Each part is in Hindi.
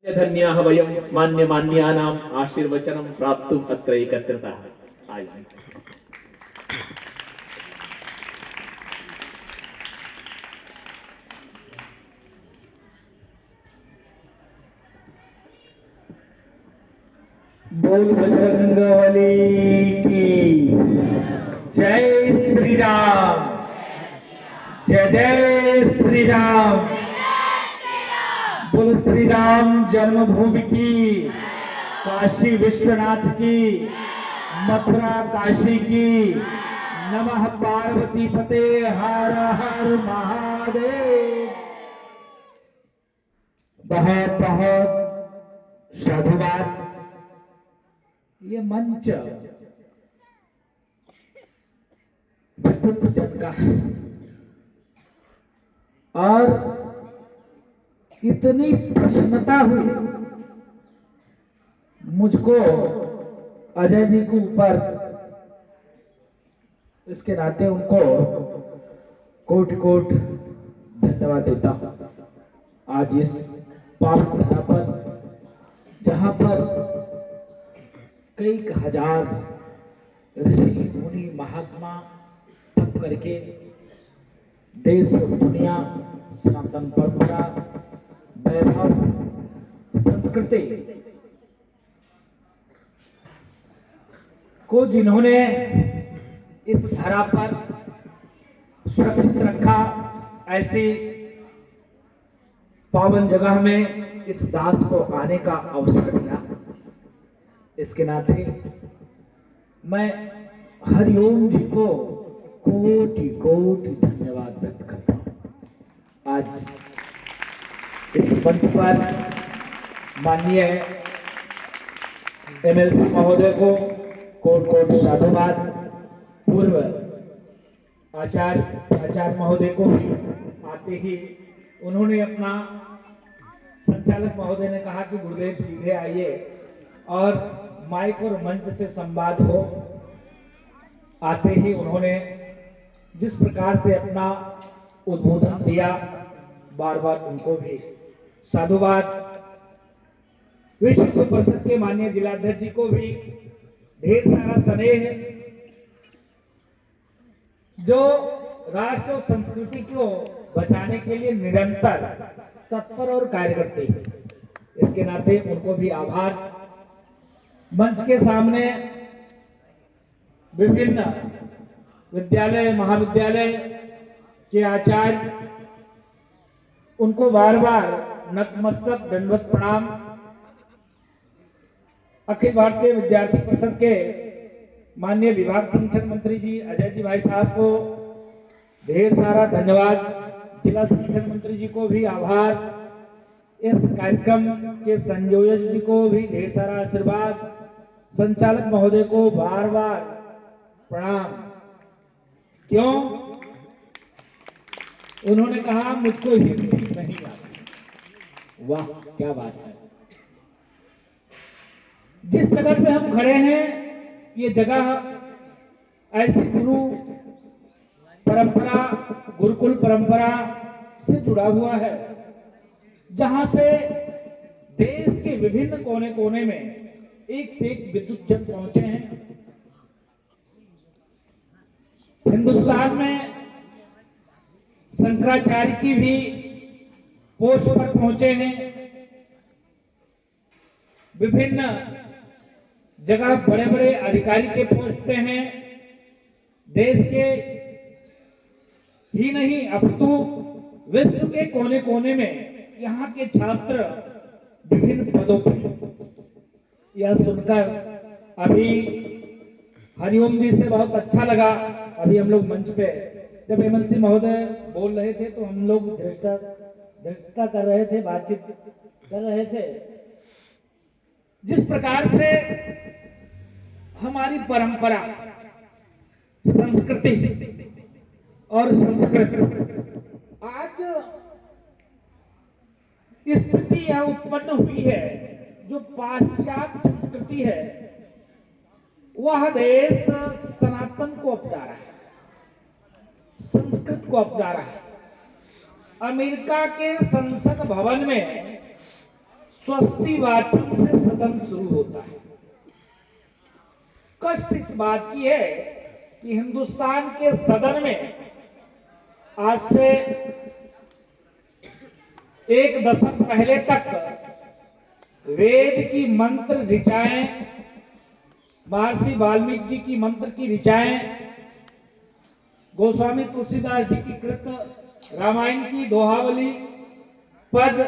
धन्याः वयं मान्यमान्यानाम् आशीर्वचनं प्राप्तुम् अत्र एकत्रिताः। आइए। बोल बजरंगबली की जय श्री राम। जय जय श्री राम। बोल श्री राम जन्मभूमि की, काशी विश्वनाथ की, मथुरा काशी की। नमः पार्वती पते, हर हर महादेव। बहुत बहुत साधुवाद। ये मंच विद्युत जन का है और इतनी प्रसन्नता हुई मुझको अजय जी के ऊपर, इसके नाते उनको कोट कोट धन्यवाद देता हूं। आज इस पावन धरा पर, जहां पर कई हजार ऋषि मुनि महात्मा तप करके देश और दुनिया, सनातन परंपरा, वैभव, संस्कृति को जिन्होंने इस धरा पर सुरक्षित रखा, ऐसी पावन जगह में इस दास को आने का अवसर दिया, इसके नाते मैं हरिओम जी को कोटि कोटि धन्यवाद व्यक्त करता हूं। आज इस मंच पर माननीय एमएलसी महोदय को कोट कोट साधुवाद, पूर्व आचार्य महोदय को भी आते ही उन्होंने अपना, संचालक महोदय ने कहा कि गुरुदेव सीधे आइए और माइक और मंच से संवाद हो। आते ही उन्होंने जिस प्रकार से अपना उद्बोधन दिया, बार बार उनको भी साधुवाद। विश्व हिंदू परिषद के माननीय जिलाध्यक्ष जी को भी ढेर सारा स्नेह, जो राष्ट्र और संस्कृति को बचाने के लिए निरंतर तत्पर और कार्य करते हैं, इसके नाते उनको भी आभार। मंच के सामने विभिन्न विद्यालय महाविद्यालय के आचार्य, उनको बार बार नतमस्तक दंडवत प्रणाम। अखिल भारतीय विद्यार्थी परिषद के माननीय विभाग संगठन मंत्री जी अजय जी भाई साहब को ढेर सारा धन्यवाद। जिला संगठन मंत्री जी को भी आभार। इस कार्यक्रम के संयोजक जी को भी ढेर सारा आशीर्वाद। संचालक महोदय को बार बार प्रणाम। क्यों? उन्होंने कहा मुझको हिंदी नहीं आती। वाह, क्या बात है। जिस जगह पे हम खड़े हैं, ये जगह ऐसी गुरु परंपरा, गुरुकुल परंपरा से जुड़ा हुआ है, जहां से देश के विभिन्न कोने कोने में एक से एक विद्युत जन पहुंचे हैं। हिंदुस्तान में शंकराचार्य की भी पोस्ट पर पहुंचे हैं। विभिन्न जगह बड़े बड़े अधिकारी के पोस्ट पे हैं। देश के ही नहीं, अपितु विश्व के कोने कोने में यहाँ के छात्र विभिन्न पदों पर। यह सुनकर अभी हरिओम जी से बहुत अच्छा लगा। अभी हम लोग मंच पे जब एमएलसी महोदय बोल रहे थे तो हम लोग धृष्टता कर रहे थे, बातचीत कर रहे थे। जिस प्रकार से हमारी परंपरा, संस्कृति और संस्कृत आज स्थिति यह उत्पन्न हुई है, जो पाश्चात्य संस्कृति है, वह देश सनातन को अपना रहा है, संस्कृत को अपना रहा है। अमेरिका के संसद भवन में स्वस्ति वाचन से सदन शुरू होता है। कष्ट इस बात की है कि हिंदुस्तान के सदन में आज से एक दशक पहले तक वेद की मंत्र ऋचाएं, महर्षि वाल्मीकि जी की मंत्र की ऋचाएं, गोस्वामी तुलसीदास जी की कृत रामायण की दोहावली पद,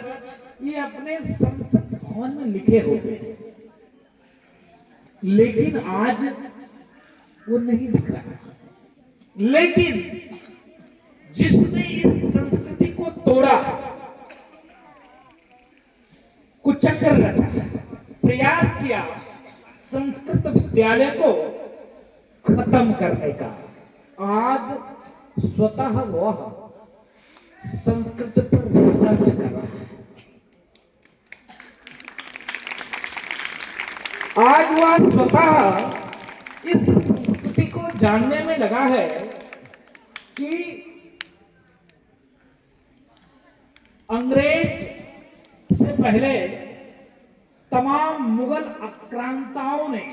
ये अपने संसद भवन में लिखे होते थे, लेकिन आज वो नहीं दिख रहा। लेकिन जिसने इस संस्कृति को तोड़ा, कुचक्र रचा, प्रयास किया संस्कृत विद्यालय को खत्म करने का, आज स्वतः वह संस्कृत पर रिसर्च कर रहा है। आज वह स्वतः इस संस्कृति को जानने में लगा है कि अंग्रेज से पहले तमाम मुगल आक्रांताओं ने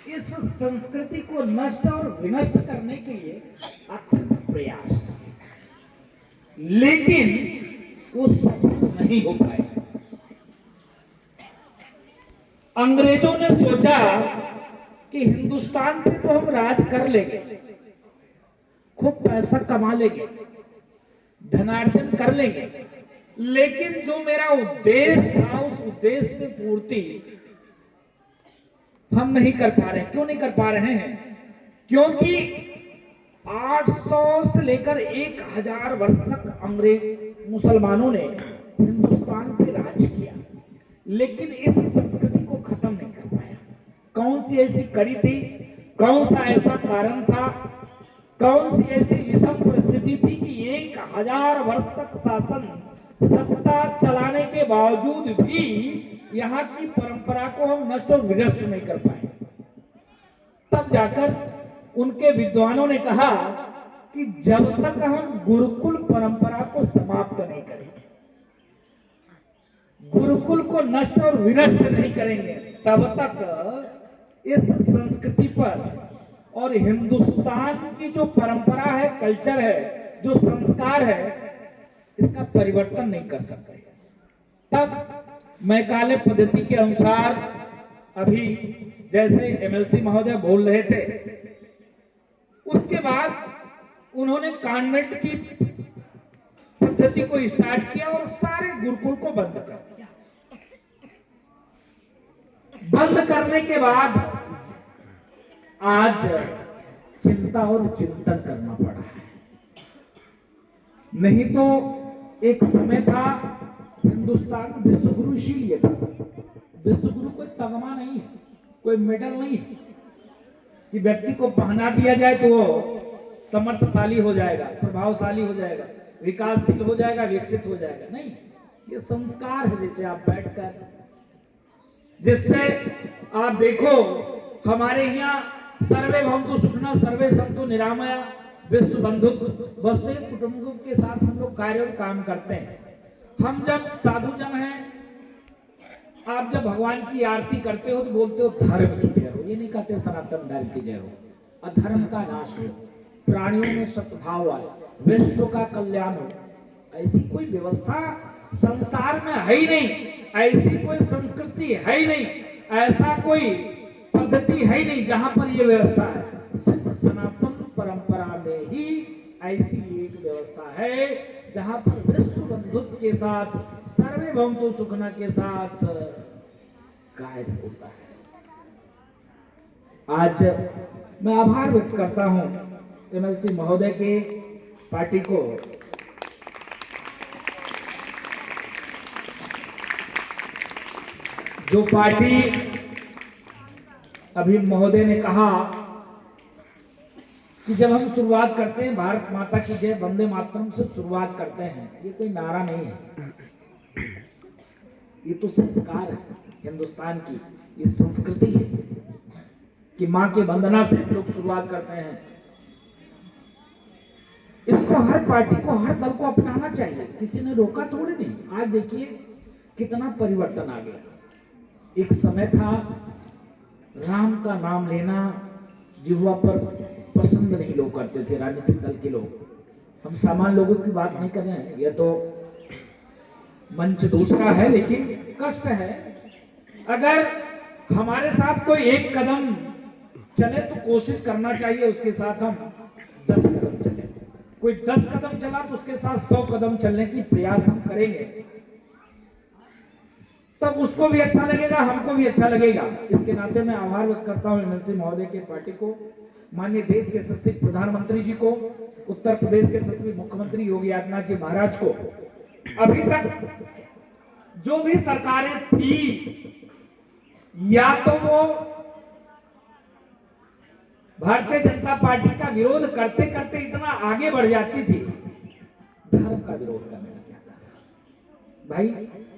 इस संस्कृति को नष्ट और विनष्ट करने के लिए अथक प्रयास किए, लेकिन वो सफल नहीं हो पाए। अंग्रेजों ने सोचा कि हिंदुस्तान पे तो हम राज कर लेंगे, खूब पैसा कमा लेंगे, धनार्जन कर लेंगे, लेकिन जो मेरा उद्देश्य था उस उद्देश्य में पूर्ति हम नहीं कर पा रहे हैं। क्यों नहीं कर पा रहे हैं? क्योंकि 800 से लेकर 1000 वर्ष तक अंग्रेज मुसलमानों ने हिंदुस्तान पे राज किया, लेकिन इस संस्कृति को खत्म नहीं कर पाया। कौन सी ऐसी कड़ी थी, कौन सा ऐसा कारण था, कौन सी ऐसी विषम परिस्थिति थी कि 1000 वर्ष तक शासन सत्ता चलाने के बावजूद भी यहाँ की परंपरा को हम नष्ट और विनष्ट नहीं कर पाए? तब जाकर उनके विद्वानों ने कहा कि जब तक हम गुरुकुल परंपरा को समाप्त नहीं करेंगे, गुरुकुल को नष्ट और विनष्ट नहीं करेंगे, तब तक इस संस्कृति पर और हिंदुस्तान की जो परंपरा है, कल्चर है, जो संस्कार है, इसका परिवर्तन नहीं कर सकते। तब मैकाले पद्धति के अनुसार अभी जैसे एमएलसी महोदय बोल रहे थे, उसके बाद उन्होंने कॉन्वेंट की पद्धति को स्टार्ट किया और सारे गुरुकुल को बंद कर दिया। बंद करने के बाद आज चिंता और चिंतन करना पड़ा है। नहीं तो एक समय था हिंदुस्तान विश्वगुरु इसीलिए था। विश्वगुरु कोई तगमा नहीं है, कोई मेडल नहीं है कि व्यक्ति को पहना दिया जाए तो वो समर्थशाली हो जाएगा, प्रभावशाली हो जाएगा, विकासशील हो जाएगा, विकसित हो जाएगा। नहीं, ये संस्कार है। जैसे आप बैठकर, जिससे आप देखो हमारे यहाँ सर्वे भवन्तु सुखिनः सर्वे सन्तु निरामया विश्व बंधुत्व वसुधैव कुटुम्बकम के साथ हम लोग कार्य और काम करते हैं। हम जब साधु जन हैं, आप जब भगवान की आरती करते हो तो बोलते हो धर्म की जय हो, ये नहीं कहते सनातन धर्म की जय हो। अधर्म का नाश हो, प्राणियों में सद्भाव आए, विश्व का कल्याण हो। ऐसी कोई व्यवस्था संसार में है ही नहीं, ऐसी कोई संस्कृति है ही नहीं, ऐसा कोई पद्धति है ही नहीं जहां पर यह व्यवस्था है। सिर्फ सनातन परंपरा में ही ऐसी एक व्यवस्था है जहां पर विश्व बंधुत्व के साथ, सर्वे भवन्तु सुखिनः के साथ कार्य होता है। आज मैं आभार व्यक्त करता हूं एमएलसी महोदय के पार्टी को, जो पार्टी अभी महोदय ने कहा कि जब हम शुरुआत करते हैं भारत माता की जय वंदे मातरम से शुरुआत करते हैं, ये कोई नारा नहीं है, ये तो संस्कार है हिंदुस्तान की, ये संस्कृति है कि माँ के वंदना से लोग शुरुआत करते हैं। इसको हर पार्टी को, हर दल को अपनाना चाहिए, किसी ने रोका थोड़ी नहीं। आज देखिए कितना परिवर्तन आ गया। एक समय था राम का नाम लेना जिह्वा पर पसंद नहीं लोग करते थे, राजनीतिक दल के लोग। हम सामान्य लोगों की बात नहीं कर रहे हैं, यह तो मंच दूसरा है, लेकिन कष्ट है। अगर हमारे साथ कोई एक कदम चले तो कोशिश करना चाहिए उसके साथ हम 10 कदम चले। कोई 10 कदम चला तो उसके साथ 100 कदम चलने की प्रयास हम करेंगे, तब उसको भी अच्छा लगेगा, हमको भी अच्छा लगेगा। इसके नाते मैं आभार व्यक्त करता हूं एमएलसी महोदय के पार्टी को, माननीय देश के यशस्वी प्रधानमंत्री जी को, उत्तर प्रदेश के यशस्वी मुख्यमंत्री योगी आदित्यनाथ जी महाराज को। अभी तक जो भी सरकारें थी, या तो वो भारतीय जनता पार्टी का विरोध करते करते इतना आगे बढ़ जाती थी, धर्म का विरोध करने लग जाता था। भाई,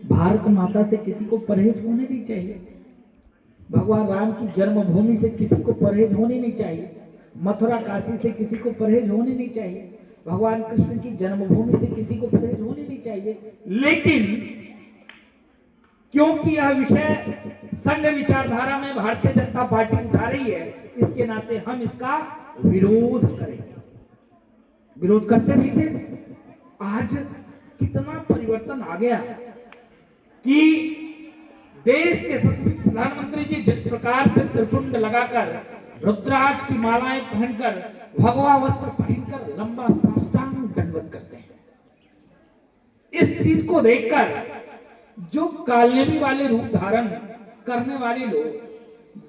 भारत माता से किसी को परहेज होने नहीं चाहिए, भगवान राम की जन्मभूमि से किसी को परहेज होने नहीं चाहिए, मथुरा काशी से किसी को परहेज होने नहीं चाहिए, भगवान कृष्ण की जन्मभूमि से किसी को परहेज होने नहीं चाहिए। लेकिन क्योंकि यह विषय संघ विचारधारा में भारतीय जनता पार्टी उठा रही है, इसके नाते हम इसका विरोध करेंगे। विरोध करते भी थे। आज कितना परिवर्तन आ गया कि देश के यशस्वी प्रधानमंत्री जी जिस प्रकार से त्रिपुंड लगाकर, रुद्राक्ष की मालाएं पहनकर, भगवा वस्त्र पहनकर लंबा साष्टांग दंडवत करते हैं, इस चीज को देखकर जो कालनेमी वाले रूप धारण करने वाले लोग,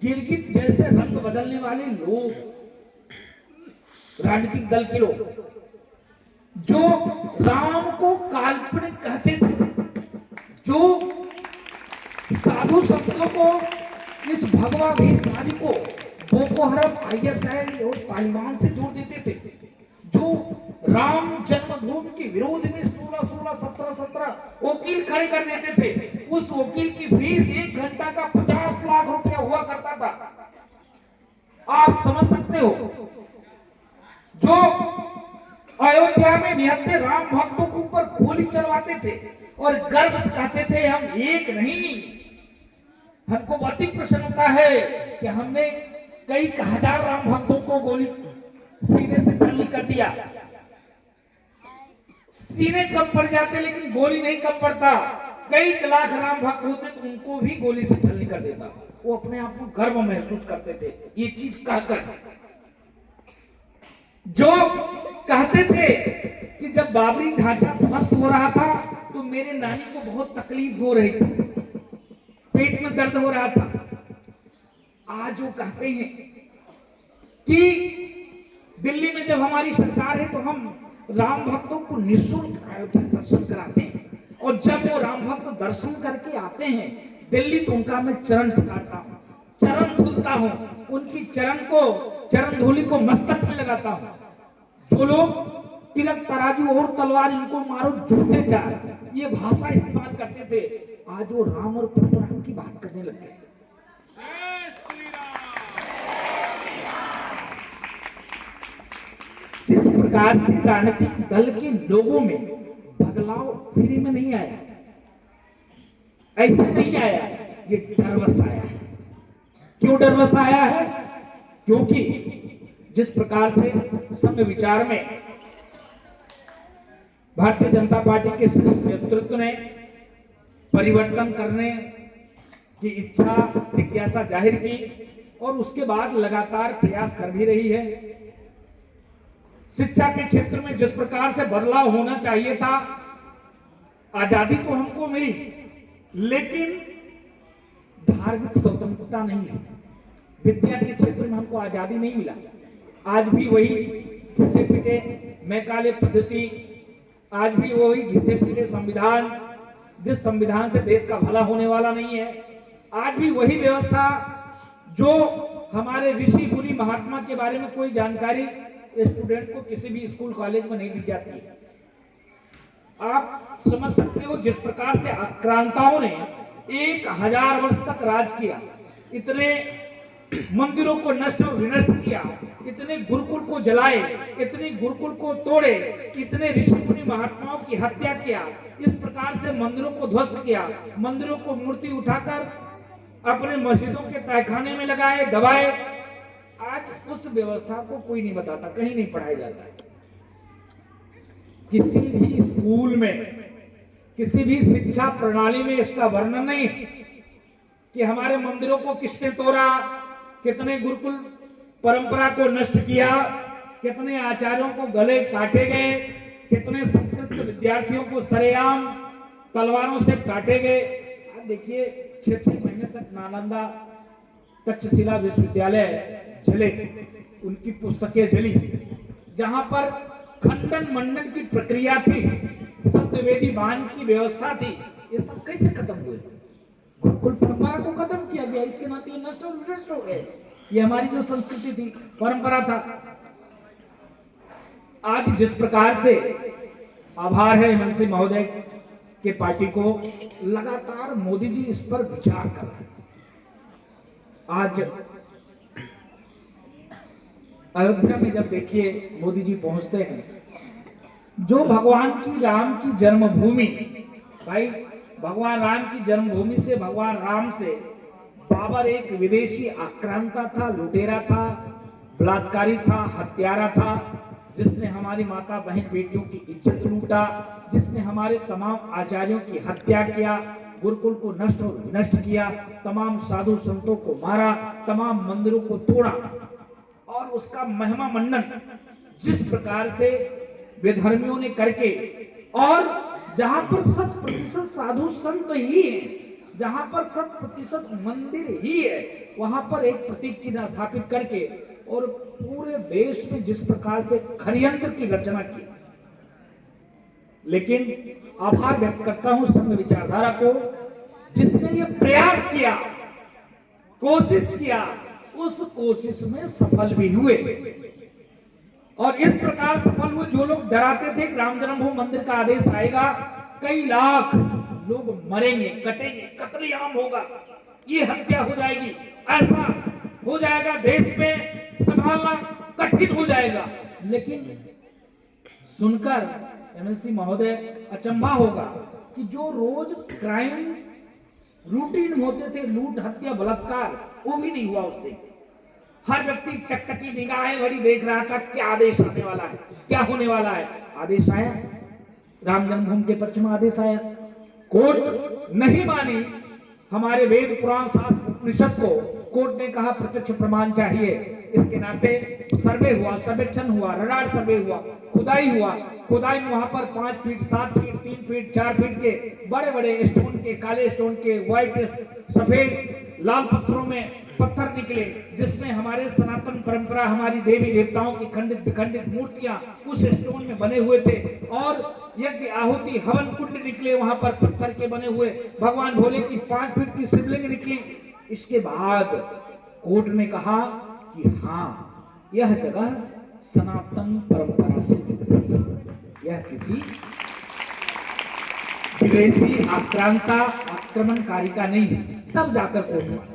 गिरगिट जैसे रंग बदलने वाले लोग, राजनीतिक दल के लोग जो राम को काल्पनिक कहते थे, जो साधु संतों को, इस भगवा भेषधारी को बोको हरम, आईएसआई और तालिबान से जोड़ देते थे, जो राम जन्मभूमि के विरोध में 16-16, 17-17 वकील खड़े कर देते थे। उस वकील की फीस 1 घंटा का 50 लाख रुपया हुआ करता था। आप समझ सकते हो, जो अयोध्या में निहत्थे राम भक्तों के ऊपर गोली चलवाते थे और गर्व से कहते थे हम एक नहीं। हमको बहुत ही प्रसन्नता है कि हमने कई हजार राम भक्तों को गोली सीने से छलनी कर दिया। सीने कम पड़ जाते लेकिन गोली नहीं कम पड़ता। कई लाख राम भक्त होते तो उनको भी गोली से छलनी कर देता। वो अपने आप को गर्व महसूस करते थे ये चीज कहकर। जो कहते थे कि जब बाबरी ढांचा ध्वस्त हो रहा था तो मेरे नानी को बहुत तकलीफ हो रही थी, पेट में दर्द हो रहा था। आज वो कहते हैं कि दिल्ली में जब हमारी सरकार है तो हम राम भक्तों को निःशुल्क अयोध्या दर्शन कराते हैं, और जब वो राम भक्त दर्शन करके आते हैं दिल्ली तो उनका मैं चरण पकड़ता हूँ, चरण धुलता हूँ, उनकी चरण धूलि को मस्तक में लगाता हूँ। जो लोग तिलक तराजू और तलवार इनको मारो झूठे जाए, ये भाषा इस्तेमाल करते थे, आज वो राम और परशुराम की बात करने लग गए। जिस प्रकार से राजनीतिक दल के लोगों में बदलाव फ्री में नहीं आया, ऐसा नहीं आया, ये डरवस आया है। क्यों डरवस आया है? क्योंकि जिस प्रकार से संघ विचार में भारतीय जनता पार्टी के नेतृत्व ने परिवर्तन करने की इच्छा जिज्ञासा जाहिर की और उसके बाद लगातार प्रयास कर भी रही है। शिक्षा के क्षेत्र में जिस प्रकार से बदलाव होना चाहिए था, आजादी तो हमको मिली लेकिन धार्मिक स्वतंत्रता नहीं मिली। विद्या के क्षेत्र में हमको आजादी नहीं मिला। आज भी वही घिसे पिटे मैकाले पद्धति, आज भी वही घिसे पिटे संविधान, जिस संविधान से देश का भला होने वाला नहीं है। आज भी वही व्यवस्था जो हमारे ऋषि मुनि महात्मा के बारे में कोई जानकारी स्टूडेंट को किसी भी स्कूल कॉलेज में नहीं दी जाती है। आप समझ सकते हो जिस प्रकार से आक्रांताओं ने 1000 वर्ष तक राज किया, इतने मंदिरों को नष्ट और विनष्ट किया, इतने गुरुकुल को जलाए, इतने गुरुकुल को तोड़े, इतने ऋषि मुनि महात्माओं की हत्या किया, इस प्रकार से मंदिरों को ध्वस्त किया, मंदिरों को मूर्ति उठाकर अपने मस्जिदों के तहखाने में लगाए, दबाए। आज उस व्यवस्था को कोई नहीं बताता, कहीं नहीं पढ़ाया जाता है। किसी भी स्कूल में, किसी भी शिक्षा प्रणाली में इसका वर्णन नहीं कि हमारे मंदिरों को किसने तोड़ा, कितने गुरुकुल परंपरा को नष्ट किया, कितने आचार्यों को गले काटे गए, कितने संस्कृत विद्यार्थियों को सरेआम तलवारों से काटे गए। आज देखिए 6-6 महीने तक नालंदा तक्षशिला विश्वविद्यालय जले, उनकी पुस्तकें जली, जहां पर खंडन मंडन की प्रक्रिया थी, सत्यवेदी बांध की व्यवस्था थी। ये सब कैसे खत्म हुए? गुरुकुल परंपरा को खत्म किया गया, इसके नाते ये नष्ट और विनष्ट हो गए। ये हमारी जो संस्कृति थी, परंपरा था। आज जिस प्रकार से आभार है हेमंत सिंह महोदय के पार्टी को, लगातार मोदी जी इस पर विचार कर रहे हैं। आज अयोध्या में जब देखिए मोदी जी पहुंचते हैं, जो भगवान की राम की जन्मभूमि, भाई भगवान राम की जन्मभूमि से, भगवान राम से बाबर एक विदेशी आक्रांता था, लुटेरा था, बलात्कारी था, हत्यारा था, जिसने हमारी माता बहन बेटियों की इज्जत लूटा, जिसने हमारे तमाम आचार्यों की हत्या किया, गुरुकुल को नष्ट और विनष्ट किया, तमाम साधु संतों को मारा, तमाम मंदिरों को तोड़ा, और उसका महिमा मंडन जिस प्रकार से विधर्मियों ने करके, और जहां पर 100% साधु संत ही है, जहां पर 100% मंदिर ही है, वहां पर एक प्रतीक चिन्ह स्थापित करके, और पूरे देश में जिस प्रकार से षड्यंत्र की रचना की। लेकिन आभार व्यक्त करता हूं संघ विचारधारा को, जिसने ये प्रयास किया, कोशिश किया, उस कोशिश में सफल भी हुए। और इस प्रकार सफल हुए, जो लोग डराते थे कि राम जन्मभूमि मंदिर का आदेश आएगा, कई लाख लोग मरेंगे, कटेंगे, कत्लेआम होगा, ये हत्या हो जाएगी, ऐसा हो जाएगा, देश में संभालना कठिन हो जाएगा। लेकिन सुनकर एमएलसी महोदय अचंभा होगा कि जो रोज क्राइम रूटीन होते थे, लूट, हत्या, बलात्कार, वो भी नहीं हुआ उस दिन। हर व्यक्ति टकटकी निगाहें भरी देख रहा था, क्या आदेश आने वाला है, क्या होने वाला है। आदेश आया, राम जन्मभूमि के पक्ष में आदेश आया। कोर्ट नहीं मानी हमारे वेद पुराण शास्त्र उपनिषद को, कोर्ट ने कहा प्रत्यक्ष प्रमाण चाहिए। इसके नाते सर्वे हुआ, सर्वेक्षण हुआ, रडार सर्वे हुआ, खुदाई हुआ। खुदाई में वहां पर 5 फीट, 7 फीट, 3 फीट, 4 फीट के बड़े बड़े स्टोन के, काले स्टोन के, व्हाइट, सफेद, लाल पत्थरों में पत्थर निकले, जिसमें हमारे सनातन परंपरा, हमारी देवी देवताओं की खंडित विखंडित मूर्तियां उस स्टोन में बने हुए थे। और यज्ञ, आहुति, हवन कुंड निकले वहां पर पत्थर के बने हुए। भगवान भोले की 5 फीट की शिवलिंग निकली। इसके बाद कोर्ट ने कहा कि हाँ, यह जगह सनातन परंपरा से जुड़ी है, यह किसी विदेशी आक्रांता, आक्रमणकारी का नहीं है। तब जाकर कोर्ट माना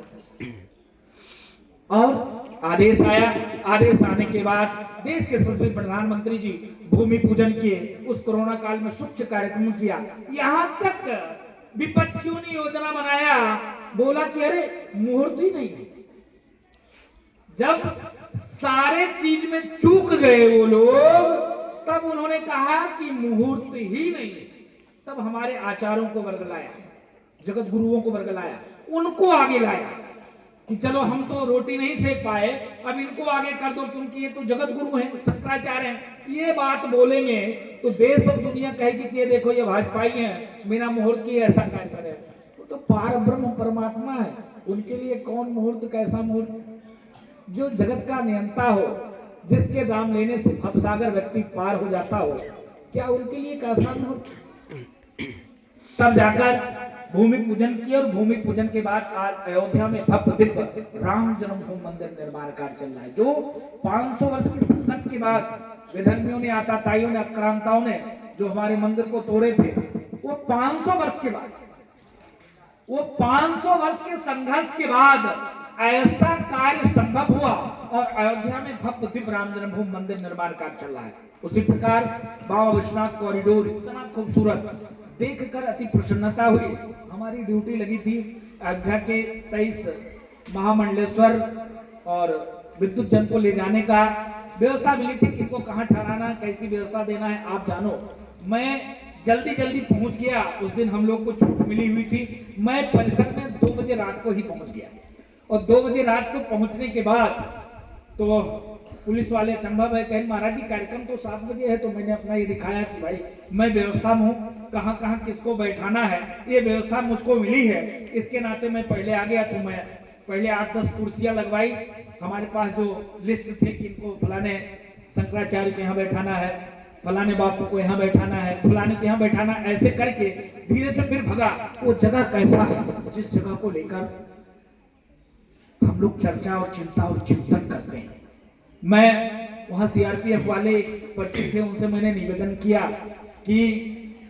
और आदेश आया। आदेश आने के बाद देश के सभी प्रधानमंत्री जी भूमि पूजन किए, उस कोरोना काल में स्वच्छ कार्यक्रम किया। यहां तक विपक्षियों ने योजना बनाया, बोला कि अरे मुहूर्त ही नहीं है। जब सारे चीज में चूक गए वो लोग, तब उन्होंने कहा कि मुहूर्त ही नहीं है। तब हमारे आचार्यों को वर्गलाया, जगत गुरुओं को वर्गलाया, उनको आगे लाया कि चलो हम तो रोटी नहीं सेक पाए, अब इनको आगे कर दो, क्योंकि ये तो जगत गुरु हैं, शंकराचार्य हैं। ये बात बोलेंगे तो देश और दुनिया कहेगी कि ये देखो ये भाजपाई हैं, बिना मुहूर्त की ऐसा कार्य करे। तो पार ब्रह्म परमात्मा है, उनके लिए कौन मुहूर्त, कैसा मुहूर्त? जो जगत का नियंता हो, जिसके नाम लेने से भवसागर व्यक्ति पार हो जाता हो, क्या उनके लिए कैसा मुहूर्त? तब जाकर भूमि पूजन किया, और भूमि पूजन के बाद आज अयोध्या में भव्य दिव्य राम जन्मभूमि मंदिर निर्माण कार्य चल रहा है, जो 500 वर्ष के संघर्ष के बाद विधर्मियों ने, आताताइयों ने, आक्रांताओं ने जो हमारे मंदिर को तोड़े थे, वो 500 वर्ष के बाद, वो 500 वर्ष के संघर्ष के बाद ऐसा कार्य संभव हुआ और अयोध्या में भव्य दिव्य राम जन्मभूमि मंदिर निर्माण कार्य चल रहा है। उसी प्रकार बाबा विश्वनाथ कॉरिडोर इतना खूबसूरत देखकर अति प्रसन्नता हुई। हमारी ड्यूटी लगी थी अयोध्या के 23 महामंडलेश्वर और विद्युत जन को ले जाने का व्यवस्था मिली थी, किनको कहाँ ठहराना, कैसी व्यवस्था देना है आप जानो। मैं जल्दी पहुंच गया। उस दिन हम लोग को छूट मिली हुई थी। मैं परिसर में 2 बजे रात को ही पहुंच गया और 2 बजे रात को पहुंचने के बाद तो पुलिस वाले अचंभव है, कहें महाराज जी कार्यक्रम तो 7 बजे है। तो मैंने अपना ये दिखाया कि भाई मैं व्यवस्था में हूँ, कहाँ किसको बैठाना है ये व्यवस्था मुझको मिली है। इसके नाते मैं पहले आ गया। तो मैं पहले 8-10 कुर्सियां लगवाई। हमारे पास जो लिस्ट थे कि इनको फलाने शंकराचार्य के यहाँ बैठाना है, फलाने बापू को यहाँ बैठाना है, फलाने के यहाँ बैठाना, ऐसे करके धीरे से फिर भगा। वो जगह कैसा है जिस जगह को लेकर हम लोग चर्चा और चिंता और चिंतन करते हैं। मैं वहां सीआरपीएफ वाले परिचित थे, उनसे मैंने निवेदन किया कि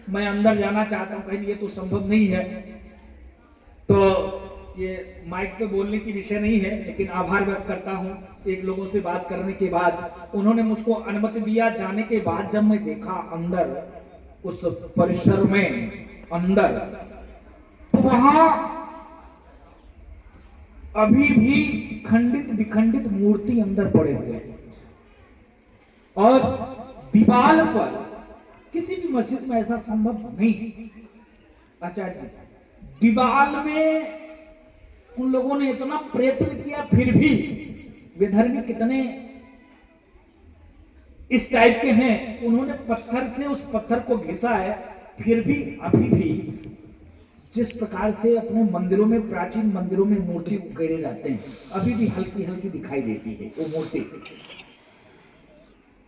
मैं अंदर जाना चाहता हूं। कहीं ये तो संभव नहीं है। तो ये माइक पे बोलने की विषय नहीं है, लेकिन आभार व्यक्त करता हूं। एक लोगों से बात करने के बाद उन्होंने मुझको अनुमति दिया। जाने के बाद जब मैं देखा अंदर उस परिसर में अंदर, तो वहां अभी भी खंडित विखंडित मूर्ति अंदर पड़े हुए हैं और दीवार पर किसी भी मस्जिद में ऐसा संभव नहीं। आचार्य जी, दीवार में उन लोगों ने इतना प्रयत्न किया, फिर भी विधर्मी कितने इस टाइप के हैं, उन्होंने पत्थर से उस पत्थर को घिसा है। फिर भी अभी भी जिस प्रकार से अपने मंदिरों में, प्राचीन मंदिरों में मूर्ति उकेरे जाते हैं, अभी भी हल्की हल्की दिखाई देती है वो मूर्ति।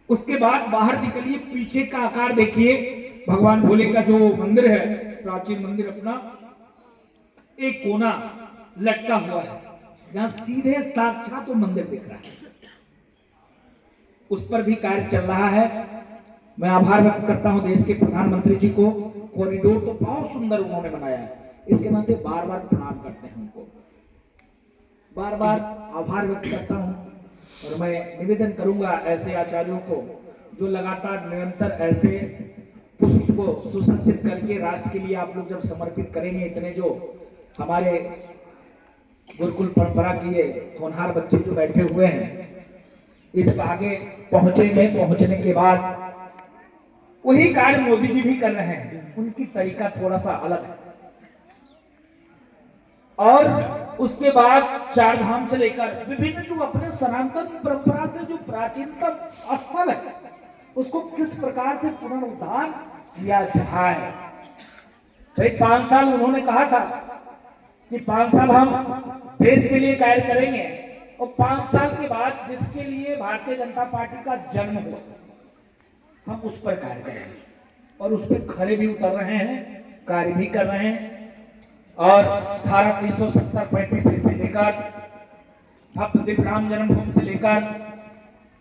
उसके बाद बाहर निकलिए, पीछे का आकार देखिए। भगवान भोले का जो मंदिर है, प्राचीन मंदिर अपना, एक कोना लटका हुआ है जहां सीधे साक्षात वो मंदिर दिख रहा है। उस पर भी कार्य चल रहा है। मैं आभार व्यक्त करता हूं देश के प्रधानमंत्री जी को। कॉरिडोर तो बहुत सुंदर उन्होंने बनाया है, इसके नाते बार बार प्रणाम करते हैं उनको, बार बार आभार व्यक्त करता हूं। और मैं निवेदन करूंगा ऐसे आचार्यों को जो लगातार निरंतर ऐसे पुष्प को सुसज्जित करके राष्ट्र के लिए आप लोग जब समर्पित करेंगे, इतने जो हमारे गुरुकुल परंपरा के ये होनहार बच्चे जो बैठे हुए हैं, ये जब आगे पहुंचेंगे, पहुंचने के बाद वही कार्य मोदी जी भी कर रहे हैं, उनकी तरीका थोड़ा सा अलग है। और उसके बाद चार धाम से लेकर विभिन्न जो अपने सनातन परंपरा से जो प्राचीनतम स्थल है, उसको किस प्रकार से पुनरुद्धार किया जाए। भाई 5 साल उन्होंने कहा था कि 5 साल हम देश के लिए कार्य करेंगे, और 5 साल के बाद जिसके लिए भारतीय जनता पार्टी का जन्म हुआ, हम उस पर कार्य करेंगे। और उस पर खड़े भी उतर रहे हैं, कार्य भी कर रहे हैं। और धारा 370-35 से लेकर भव्य दिव्य राम जन्मभूमि से लेकर,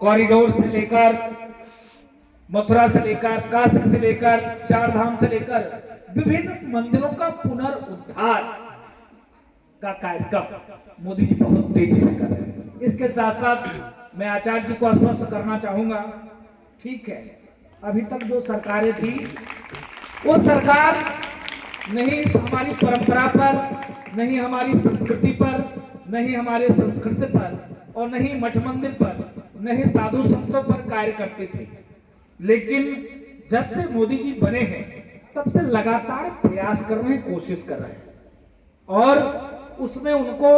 कॉरिडोर से लेकर, मथुरा से लेकर, काशी से लेकर, चार धाम से लेकर विभिन्न मंदिरों का पुनरुद्धार का कार्यक्रम मोदी जी बहुत तेजी से कर रहे हैं। इसके साथ साथ मैं आचार्य जी को आश्वस्त करना चाहूंगा, ठीक है, अभी तक जो सरकारें थी वो सरकार नहीं हमारी परंपरा पर, नहीं हमारी संस्कृति पर, नहीं हमारे संस्कृति पर, और नहीं मठ मंदिर पर, नहीं साधु संतों पर कार्य करते थे। लेकिन जब से मोदी जी बने हैं तब से लगातार प्रयास कर रहे हैं, कोशिश कर रहे हैं, और उसमें उनको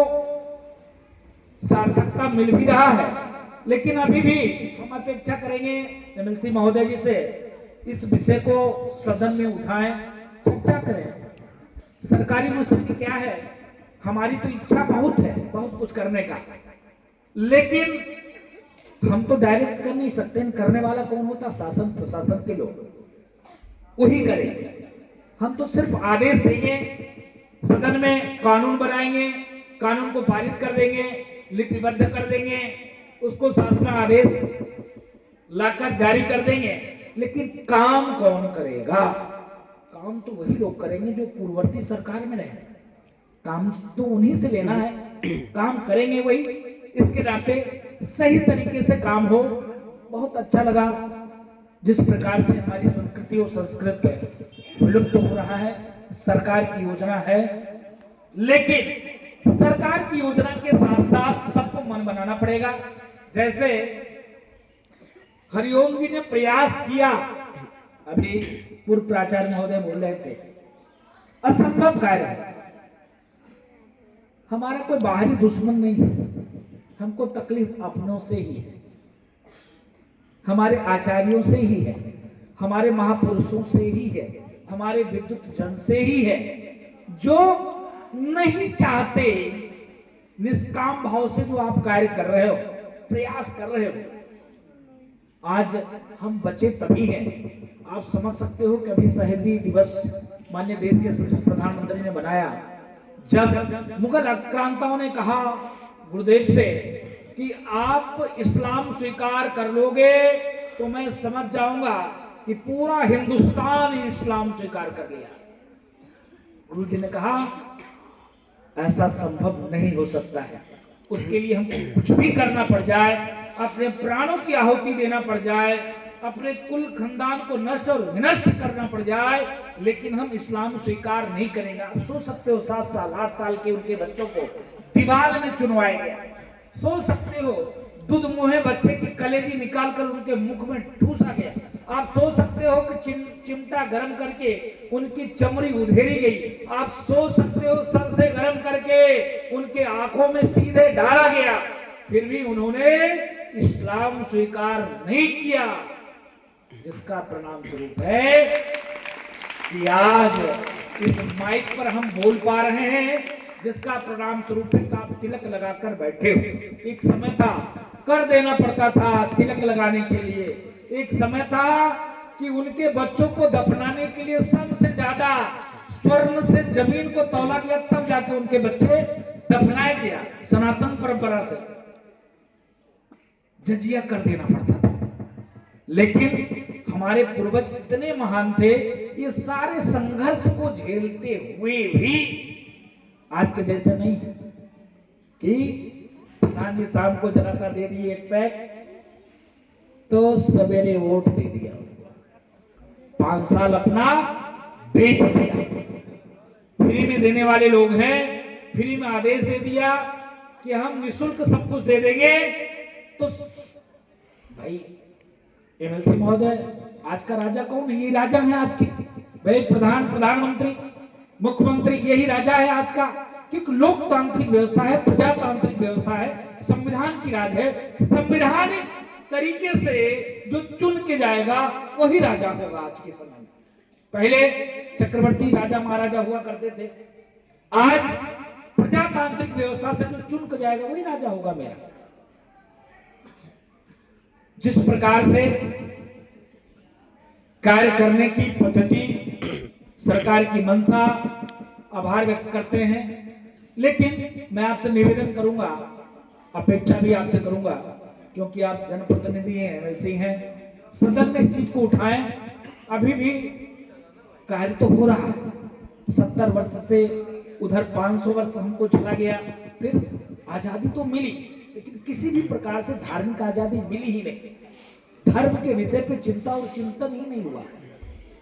सार्थकता मिल भी रहा है। लेकिन अभी भी हम अपेक्षा करेंगे एमएलसी महोदय जी से, इस विषय को सदन में उठाएं, चर्चा करें। सरकारी मसले क्या है, हमारी तो इच्छा बहुत है, बहुत कुछ करने का, लेकिन हम तो डायरेक्ट कर नहीं सकते। करने वाला कौन होता? शासन प्रशासन के लोग, वही करेंगे। हम तो सिर्फ आदेश देंगे, सदन में कानून बनाएंगे, कानून को पारित कर देंगे, लिपिबद्ध कर देंगे, उसको शासन आदेश लाकर जारी कर देंगे। लेकिन काम कौन करेगा? काम तो वही लोग करेंगे जो पूर्ववर्ती सरकार में रहे। काम तो उन्हीं से लेना है काम करेंगे वही, इसके नाते सही तरीके से काम हो। बहुत अच्छा लगा जिस प्रकार से हमारी संस्कृति और संस्कृत विलुप्त हो रहा है। सरकार की योजना है, लेकिन सरकार की योजना के साथ साथ सबको मन बनाना पड़ेगा। जैसे हरिओम जी ने प्रयास किया, अभी पूर्व प्राचार्य महोदय बोल रहे थे, असंभव कार्य है। हमारा कोई बाहरी दुश्मन नहीं है, हमको तकलीफ अपनों से ही है, हमारे आचार्यों से ही है, हमारे महापुरुषों से ही है, हमारे विद्युत जन से ही है, जो नहीं चाहते, निष्काम भाव से जो आप कार्य कर रहे हो, प्रयास कर रहे हो, आज हम बचे तभी हैं। आप समझ सकते हो कि अभी शहीदी दिवस माननीय देश के सचिव प्रधानमंत्री ने बनाया, जब मुगल आक्रांताओं ने कहा गुरुदेव से कि आप इस्लाम स्वीकार कर लोगे तो मैं समझ जाऊंगा कि पूरा हिंदुस्तान इस्लाम स्वीकार कर लिया। गुरु जी ने कहा ऐसा संभव नहीं हो सकता है, उसके लिए हमको कुछ भी करना पड़ जाए, अपने प्राणों की आहुति देना पड़ जाए, अपने कुल खानदान को नष्ट और विनष्ट करना पड़ जाए, लेकिन हम इस्लाम स्वीकार नहीं करेंगे। आप सोच सकते हो 7 साल 8 साल के उनके बच्चों को दीवार में चुनवाया गया। सोच सकते हो दूध मुहे बच्चे की कलेजी निकाल कर उनके मुख में ठूसा गया। आप सोच सकते हो कि चिमटा गर्म करके उनकी चमड़ी उधेड़ी गई। आप सोच सकते हो सर से गर्म करके उनके आंखों में सीधे डाला गया, फिर भी उन्होंने इस्लाम स्वीकार नहीं किया, जिसका परिणाम स्वरूप है कि आज इस माइक पर हम बोल पा रहे हैं, जिसका परिणाम स्वरूप है आप तिलक लगाकर बैठे हो। एक समय था कर देना पड़ता था तिलक लगाने के लिए, एक समय था कि उनके बच्चों को दफनाने के लिए सबसे ज्यादा स्वर्ण से जमीन को तौला गया, तब जाके उनके बच्चे दफनाए गया। सनातन परंपरा से जजिया कर देना पड़ता था, लेकिन हमारे पूर्वज इतने महान थे, ये सारे संघर्ष को झेलते हुए भी आज के जैसे नहीं कि प्रधान जी शाम को जरा सा दे दिए एक पैक तो सवेरे वोट दे दिया, 5 साल अपना बेच दिया। फ्री में देने वाले लोग हैं, फ्री में आदेश दे दिया कि हम निःशुल्क सब कुछ दे देंगे। तो भाई एमएलसी महोदय, आज का राजा कौन है? ये राजा है आज के भाई, प्रधानमंत्री मुख्यमंत्री, यही राजा है आज का। क्योंकि लोकतांत्रिक व्यवस्था है, प्रजातांत्रिक व्यवस्था है, संविधान की राज है। संवैधानिक तरीके से जो चुन के जाएगा वही राजा होगा आज के समय में। पहले चक्रवर्ती राजा महाराजा हुआ करते थे, आज प्रजातांत्रिक व्यवस्था से जो चुन के जाएगा वही राजा होगा मेरा। जिस प्रकार से कार्य करने की पद्धति, सरकार की मंशा, आभार व्यक्त करते हैं, लेकिन मैं आपसे निवेदन करूंगा, अपेक्षा भी आपसे करूंगा, क्योंकि आप जनप्रतिनिधि हैं, एमएलसी हैं, सदन में इस चीज को उठाएं। अभी भी कार्य तो हो रहा है, 70 वर्ष से उधर 500 वर्ष हमको चला गया, फिर आजादी तो मिली, लेकिन किसी भी प्रकार से धार्मिक आजादी मिली ही नहीं। धर्म के विषय पे चिंता और चिंतन ही नहीं हुआ।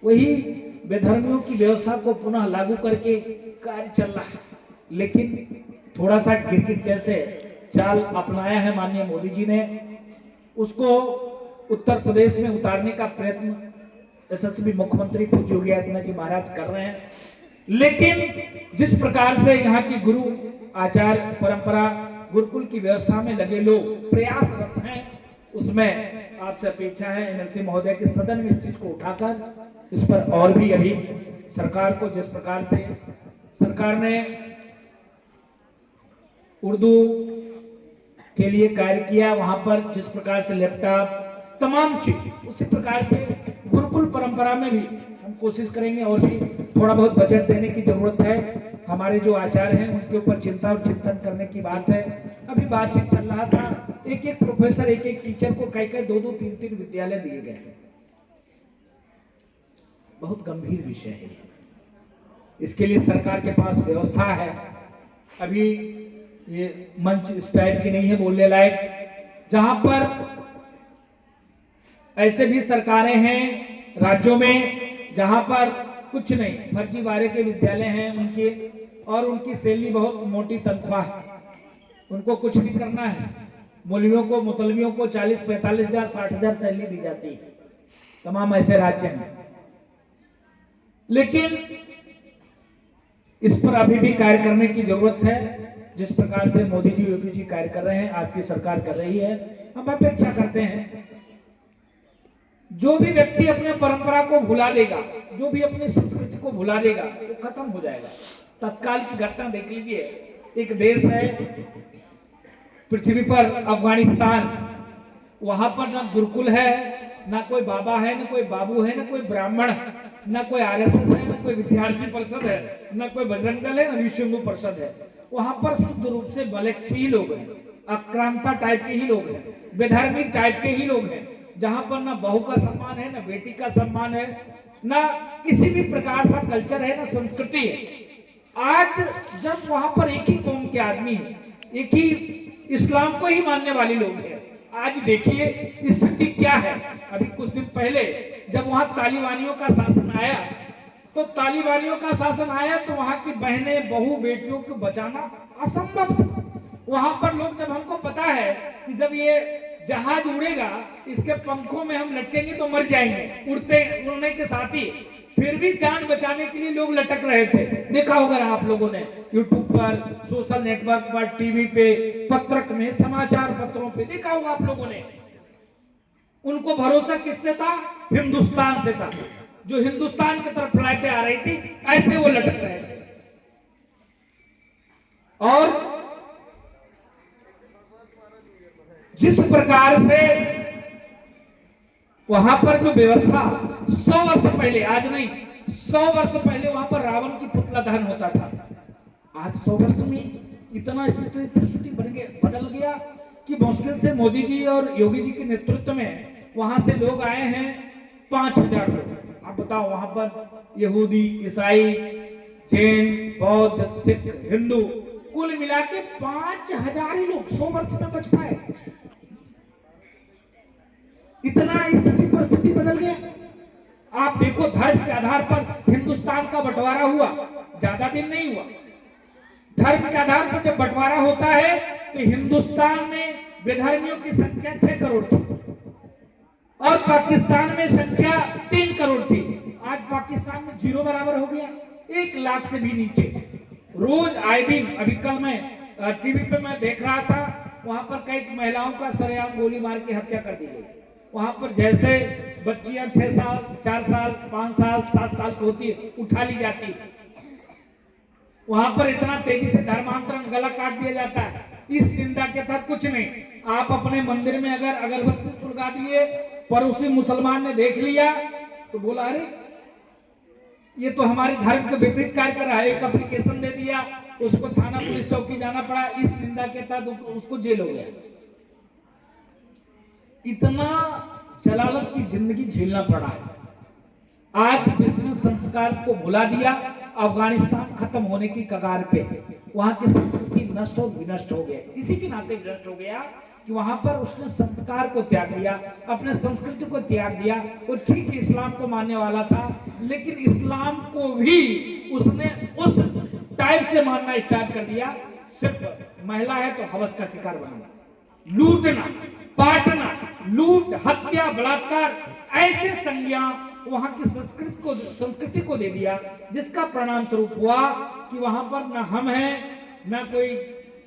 वही बेधर्मियों की व्यवस्था को पुनः लागू करके कार्य चल रहा है, लेकिन थोड़ा सा गिरगिट जैसे चाल अपनाया है माननीय मोदी जी ने, उसको उत्तर प्रदेश में उतारने का प्रयत्न यशस्वी मुख्यमंत्री पूज्य योगी आदित्यनाथ जी महाराज कर रहे हैं। लेकिन जिस प्रकार से यहाँ की गुरु आचार्य परंपरा गुरुकुल की व्यवस्था में लगे लोग प्रयासरत हैं, उसमें आपसे अपेक्षा है एमएलसी महोदय के सदन में इस चीज को उठाकर इस पर और भी अभी सरकार को, जिस प्रकार से सरकार ने उर्दू के लिए कार्य किया, वहां पर जिस प्रकार से लैपटॉप तमाम चीज, उसी प्रकार से गुरुकुल परंपरा में भी हम कोशिश करेंगे और भी थोड़ा बहुत बजट देने की जरूरत है। हमारे जो आचार्य हैं उनके ऊपर चिंता और चिंतन करने की बात है। अभी बातचीत चल रहा था, एक एक प्रोफेसर, एक एक टीचर को कई 2-2 3-3 विद्यालय दिए गए हैं। बहुत गंभीर विषय है, इसके लिए सरकार के पास व्यवस्था है। अभी ये मंच इस टाइप की नहीं है बोलने लायक, जहां पर ऐसे भी सरकारें हैं राज्यों में जहां पर कुछ नहीं, फर्जीवाड़े के विद्यालय हैं उनके, और उनकी सैलरी बहुत मोटी तनख्वाह है, उनको कुछ नहीं करना है। मौलवियों को मुतलवियों को 40-45 हजार 60 हजार सैलरी दी जाती है, तमाम ऐसे राज्य हैं। लेकिन इस पर अभी भी कार्य करने की जरूरत है। जिस प्रकार से मोदी जी योगी जी कार्य कर रहे हैं, आपकी सरकार कर रही है, हम अपेक्षा करते हैं जो भी व्यक्ति अपने परंपरा को भुला देगा, जो भी अपनी संस्कृति को भुला देगा, वो खत्म हो जाएगा। तत्काल की घटना देख लीजिए, एक देश है पृथ्वी पर अफगानिस्तान, वहां पर ना गुरुकुल है, ना कोई बाबा है, ना कोई बाबू है, ना कोई ब्राह्मण, ना कोई आरएसएस है, ना कोई विद्यार्थी परिषद है, ना कोई बजरंग दल है, ना विश्व हिंदू परिषद है। वहां पर शुद्ध रूप से बलेच्छी लोग हैं, आक्रांता टाइप के ही लोग हैं, बेधर्मी टाइप के ही लोग हैं, जहां पर ना बहू का सम्मान है, ना बेटी का सम्मान है, ना किसी भी प्रकार का कल्चर है, ना संस्कृति है। आज जब वहां पर एक ही कौम के आदमी है, एक ही इस्लाम को ही मानने वाले लोग हैं, आज देखिए स्थिति क्या है। अभी कुछ दिन पहले जब वहां तालिबानियों का शासन आया, तो वहां की बहनें बहू बेटियों को बचाना असंभव था। वहां पर लोग, जब हमको पता है कि जब ये जहाज उड़ेगा इसके पंखों में हम लटकेंगे तो मर जाएंगे उड़ने के साथ ही, फिर भी जान बचाने के लिए लोग लटक रहे थे। देखा होगा आप लोगों ने यूट्यूब पर, सोशल नेटवर्क पर, टीवी पे, पत्रक में, समाचार पत्रों पे देखा होगा आप लोगों ने। उनको भरोसा किससे था? हिंदुस्तान से था। जो हिंदुस्तान की तरफ फ्लाइटें आ रही थी, ऐसे वो लटक रहे थे। और जिस प्रकार से वहां पर जो व्यवस्था 100 वर्ष पहले, आज नहीं 100 वर्ष पहले वहां पर रावण की पुतला दहन होता था, आज 100 वर्ष में इतना स्थिति बदल गया कि मुश्किल से मोदी जी और योगी जी के नेतृत्व में वहां से लोग आए हैं 5000 लोग। आप बताओ, वहां पर यहूदी, ईसाई, जैन, बौद्ध, सिख, हिंदू कुल मिला के 5000 ही लोग 100 वर्ष में बच पाए। इतना परिस्थिति बदल गया। आप देखो, धर्म के आधार पर हिंदुस्तान का बंटवारा हुआ, ज्यादा दिन नहीं हुआ। धर्म के आधार पर जब बंटवारा होता है तो हिंदुस्तान में बेधर्मियों की संख्या 6 करोड़ थी और पाकिस्तान में संख्या 3 करोड़ थी। आज पाकिस्तान में 0 बराबर हो गया, 1 लाख से भी नीचे। रोज आए दिन, अभी कल मैं टीवी पे मैं देख रहा था, वहां पर कई महिलाओं का सरेआम गोली मार के हत्या कर दी गई। वहां पर जैसे बच्चियां 6 साल, 4 साल, 5 साल, 7 साल की होती है, उठा ली जाती है। वहां पर इतना तेजी से धर्मांतरण, गला काट दिया जाता है। इस निंदा के तहत कुछ नहीं। आप अपने मंदिर में अगर अगरबत्ती सुलगा दिए, पड़ोसी मुसलमान ने देख लिया तो बोला, अरे ये तो हमारे धर्म के विपरीत कार्य कर रहा है, एक एप्लीकेशन दे दिया, उसको थाना पुलिस चौकी जाना पड़ा, इस निंदा के तहत उसको जेल हो गया। इतना जलालत की जिंदगी झेलना पड़ा है। आज जिसने संस्कार को भुला दिया, अफगानिस्तान खत्म होने की कगार पे, वहां की संस्कृति नष्ट और विनष्ट हो गया। इसी के नाते विनष्ट हो गया कि वहां पर उसने संस्कार को त्याग दिया, अपने संस्कृति को त्याग दिया। वो ठीक इस्लाम को मानने वाला था, लेकिन इस्लाम को भी उसने उस टाइप से मानना स्टार्ट कर दिया। सिर्फ महिला है तो हवस का शिकार बनाना, लूटना, बांटना, लूट, हत्या, बलात्कार, ऐसे संज्ञा वहां की संस्कृति को दे दिया, जिसका परिणाम स्वरूप हुआ कि वहां पर न हम हैं, न कोई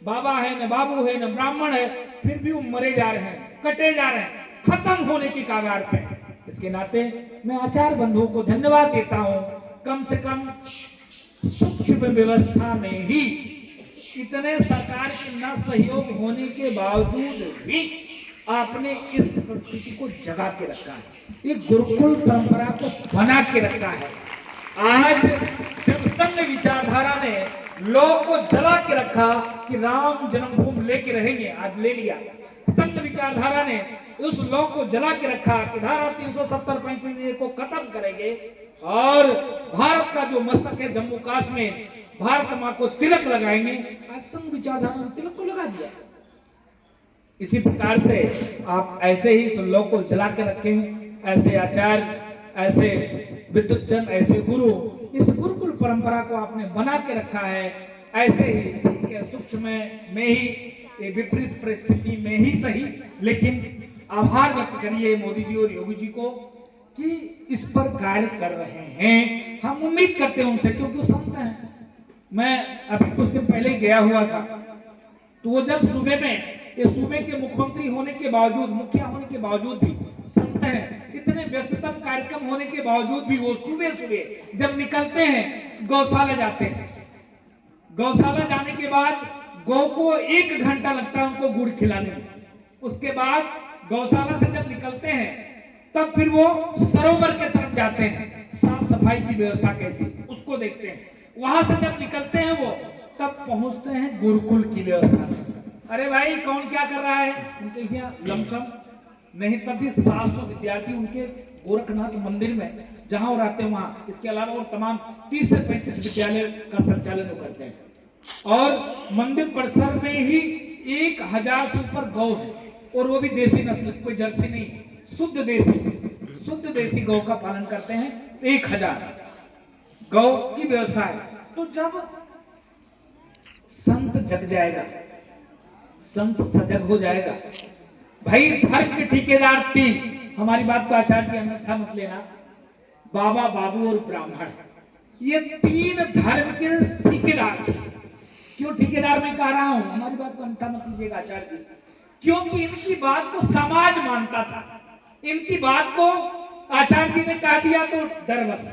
बाबा है, न बाबू है, न ब्राह्मण है, फिर भी वो मरे जा रहे हैं, कटे जा रहे हैं, खत्म होने की कगार पे। इसके नाते मैं आचार्य बंधुओं को धन्यवाद देता हूं। कम से कम सूक्ष्म व्यवस्था में ही इतने सरकार के न सहयोग होने के बावजूद भी आपने इस संस्कृति को जगा के रखा है, एक गुरुकुल परंपरा को बना के रखा है। आज जब संघ विचारधारा ने लॉ को जला के रखा कि राम जन्मभूमि लेके रहेंगे, आज ले लिया। संघ विचारधारा ने उस लॉ को जला के रखा कि धारा 370 को खत्म करेंगे और भारत का जो मस्तक है जम्मू कश्मीर, भारत माँ को तिलक लगाएंगे। आज संघ विचारधारा ने तिलक को लगा दिया। इसी प्रकार से आप ऐसे ही श्लोक को जला के रखें, ऐसे आचार्य, ऐसे विद्वज्जन, ऐसे गुरु, इस गुरुकुल परंपरा को आपने बना के रखा है। ऐसे ही ठीक है, सूक्ष्म में ही, ये विपरीत परिस्थिति में ही सही, लेकिन आभार व्यक्त करिए मोदी जी और योगी जी को कि इस पर कार्य कर रहे हैं। हम उम्मीद करते हैं उनसे, क्योंकि संत हैं। मैं अभी कुछ दिन पहले गया हुआ था, तो वो जब सूबे में, ये सूबे के मुख्यमंत्री होने के बावजूद, मुखिया होने के बावजूद भी संत हैं, इतने व्यस्ततम कार्यक्रम होने के बावजूद भी वो सुबह सुबह जब निकलते हैं गौशाला जाते हैं। गौशाला जाने के बाद गौ को 1 घंटा लगता है उनको गुड़ खिलाने में। उसके बाद गौशाला से जब निकलते हैं तब फिर वो सरोवर के तरफ जाते हैं, साफ सफाई की व्यवस्था कैसी उसको देखते हैं। वहां से जब निकलते हैं वो तब पहुंचते हैं गुरुकुल की व्यवस्था। अरे भाई कौन क्या कर रहा है, उनके यहाँ लमसम नहीं तब भी 700 विद्यार्थी उनके गोरखनाथ मंदिर में जहां वो रहते हैं वहां, इसके अलावा और तमाम 30 से 35 विद्यालय का संचालन वो करते हैं। और मंदिर परिसर में ही 1000 से ऊपर गौ है, और वो भी देसी नस्ल, कोई जर्सी नहीं, शुद्ध देसी गौ का पालन करते हैं। 1000 गौ की व्यवस्था है। तो जब संत जग जाएगा, संत सजग हो जाएगा, भाई धर्म के ठेकेदार 3, हमारी बात को आचार्य जी अन्यथा मत लेना, बाबा, बाबू और ब्राह्मण, ये 3 धर्म के ठेकेदार। क्यों ठेकेदार मैं कह रहा हूं, हमारी बात को अन्यथा मत लीजिएगा आचार्य जी, क्योंकि इनकी बात को समाज मानता था। इनकी बात को आचार्य जी ने कह दिया तो डर बस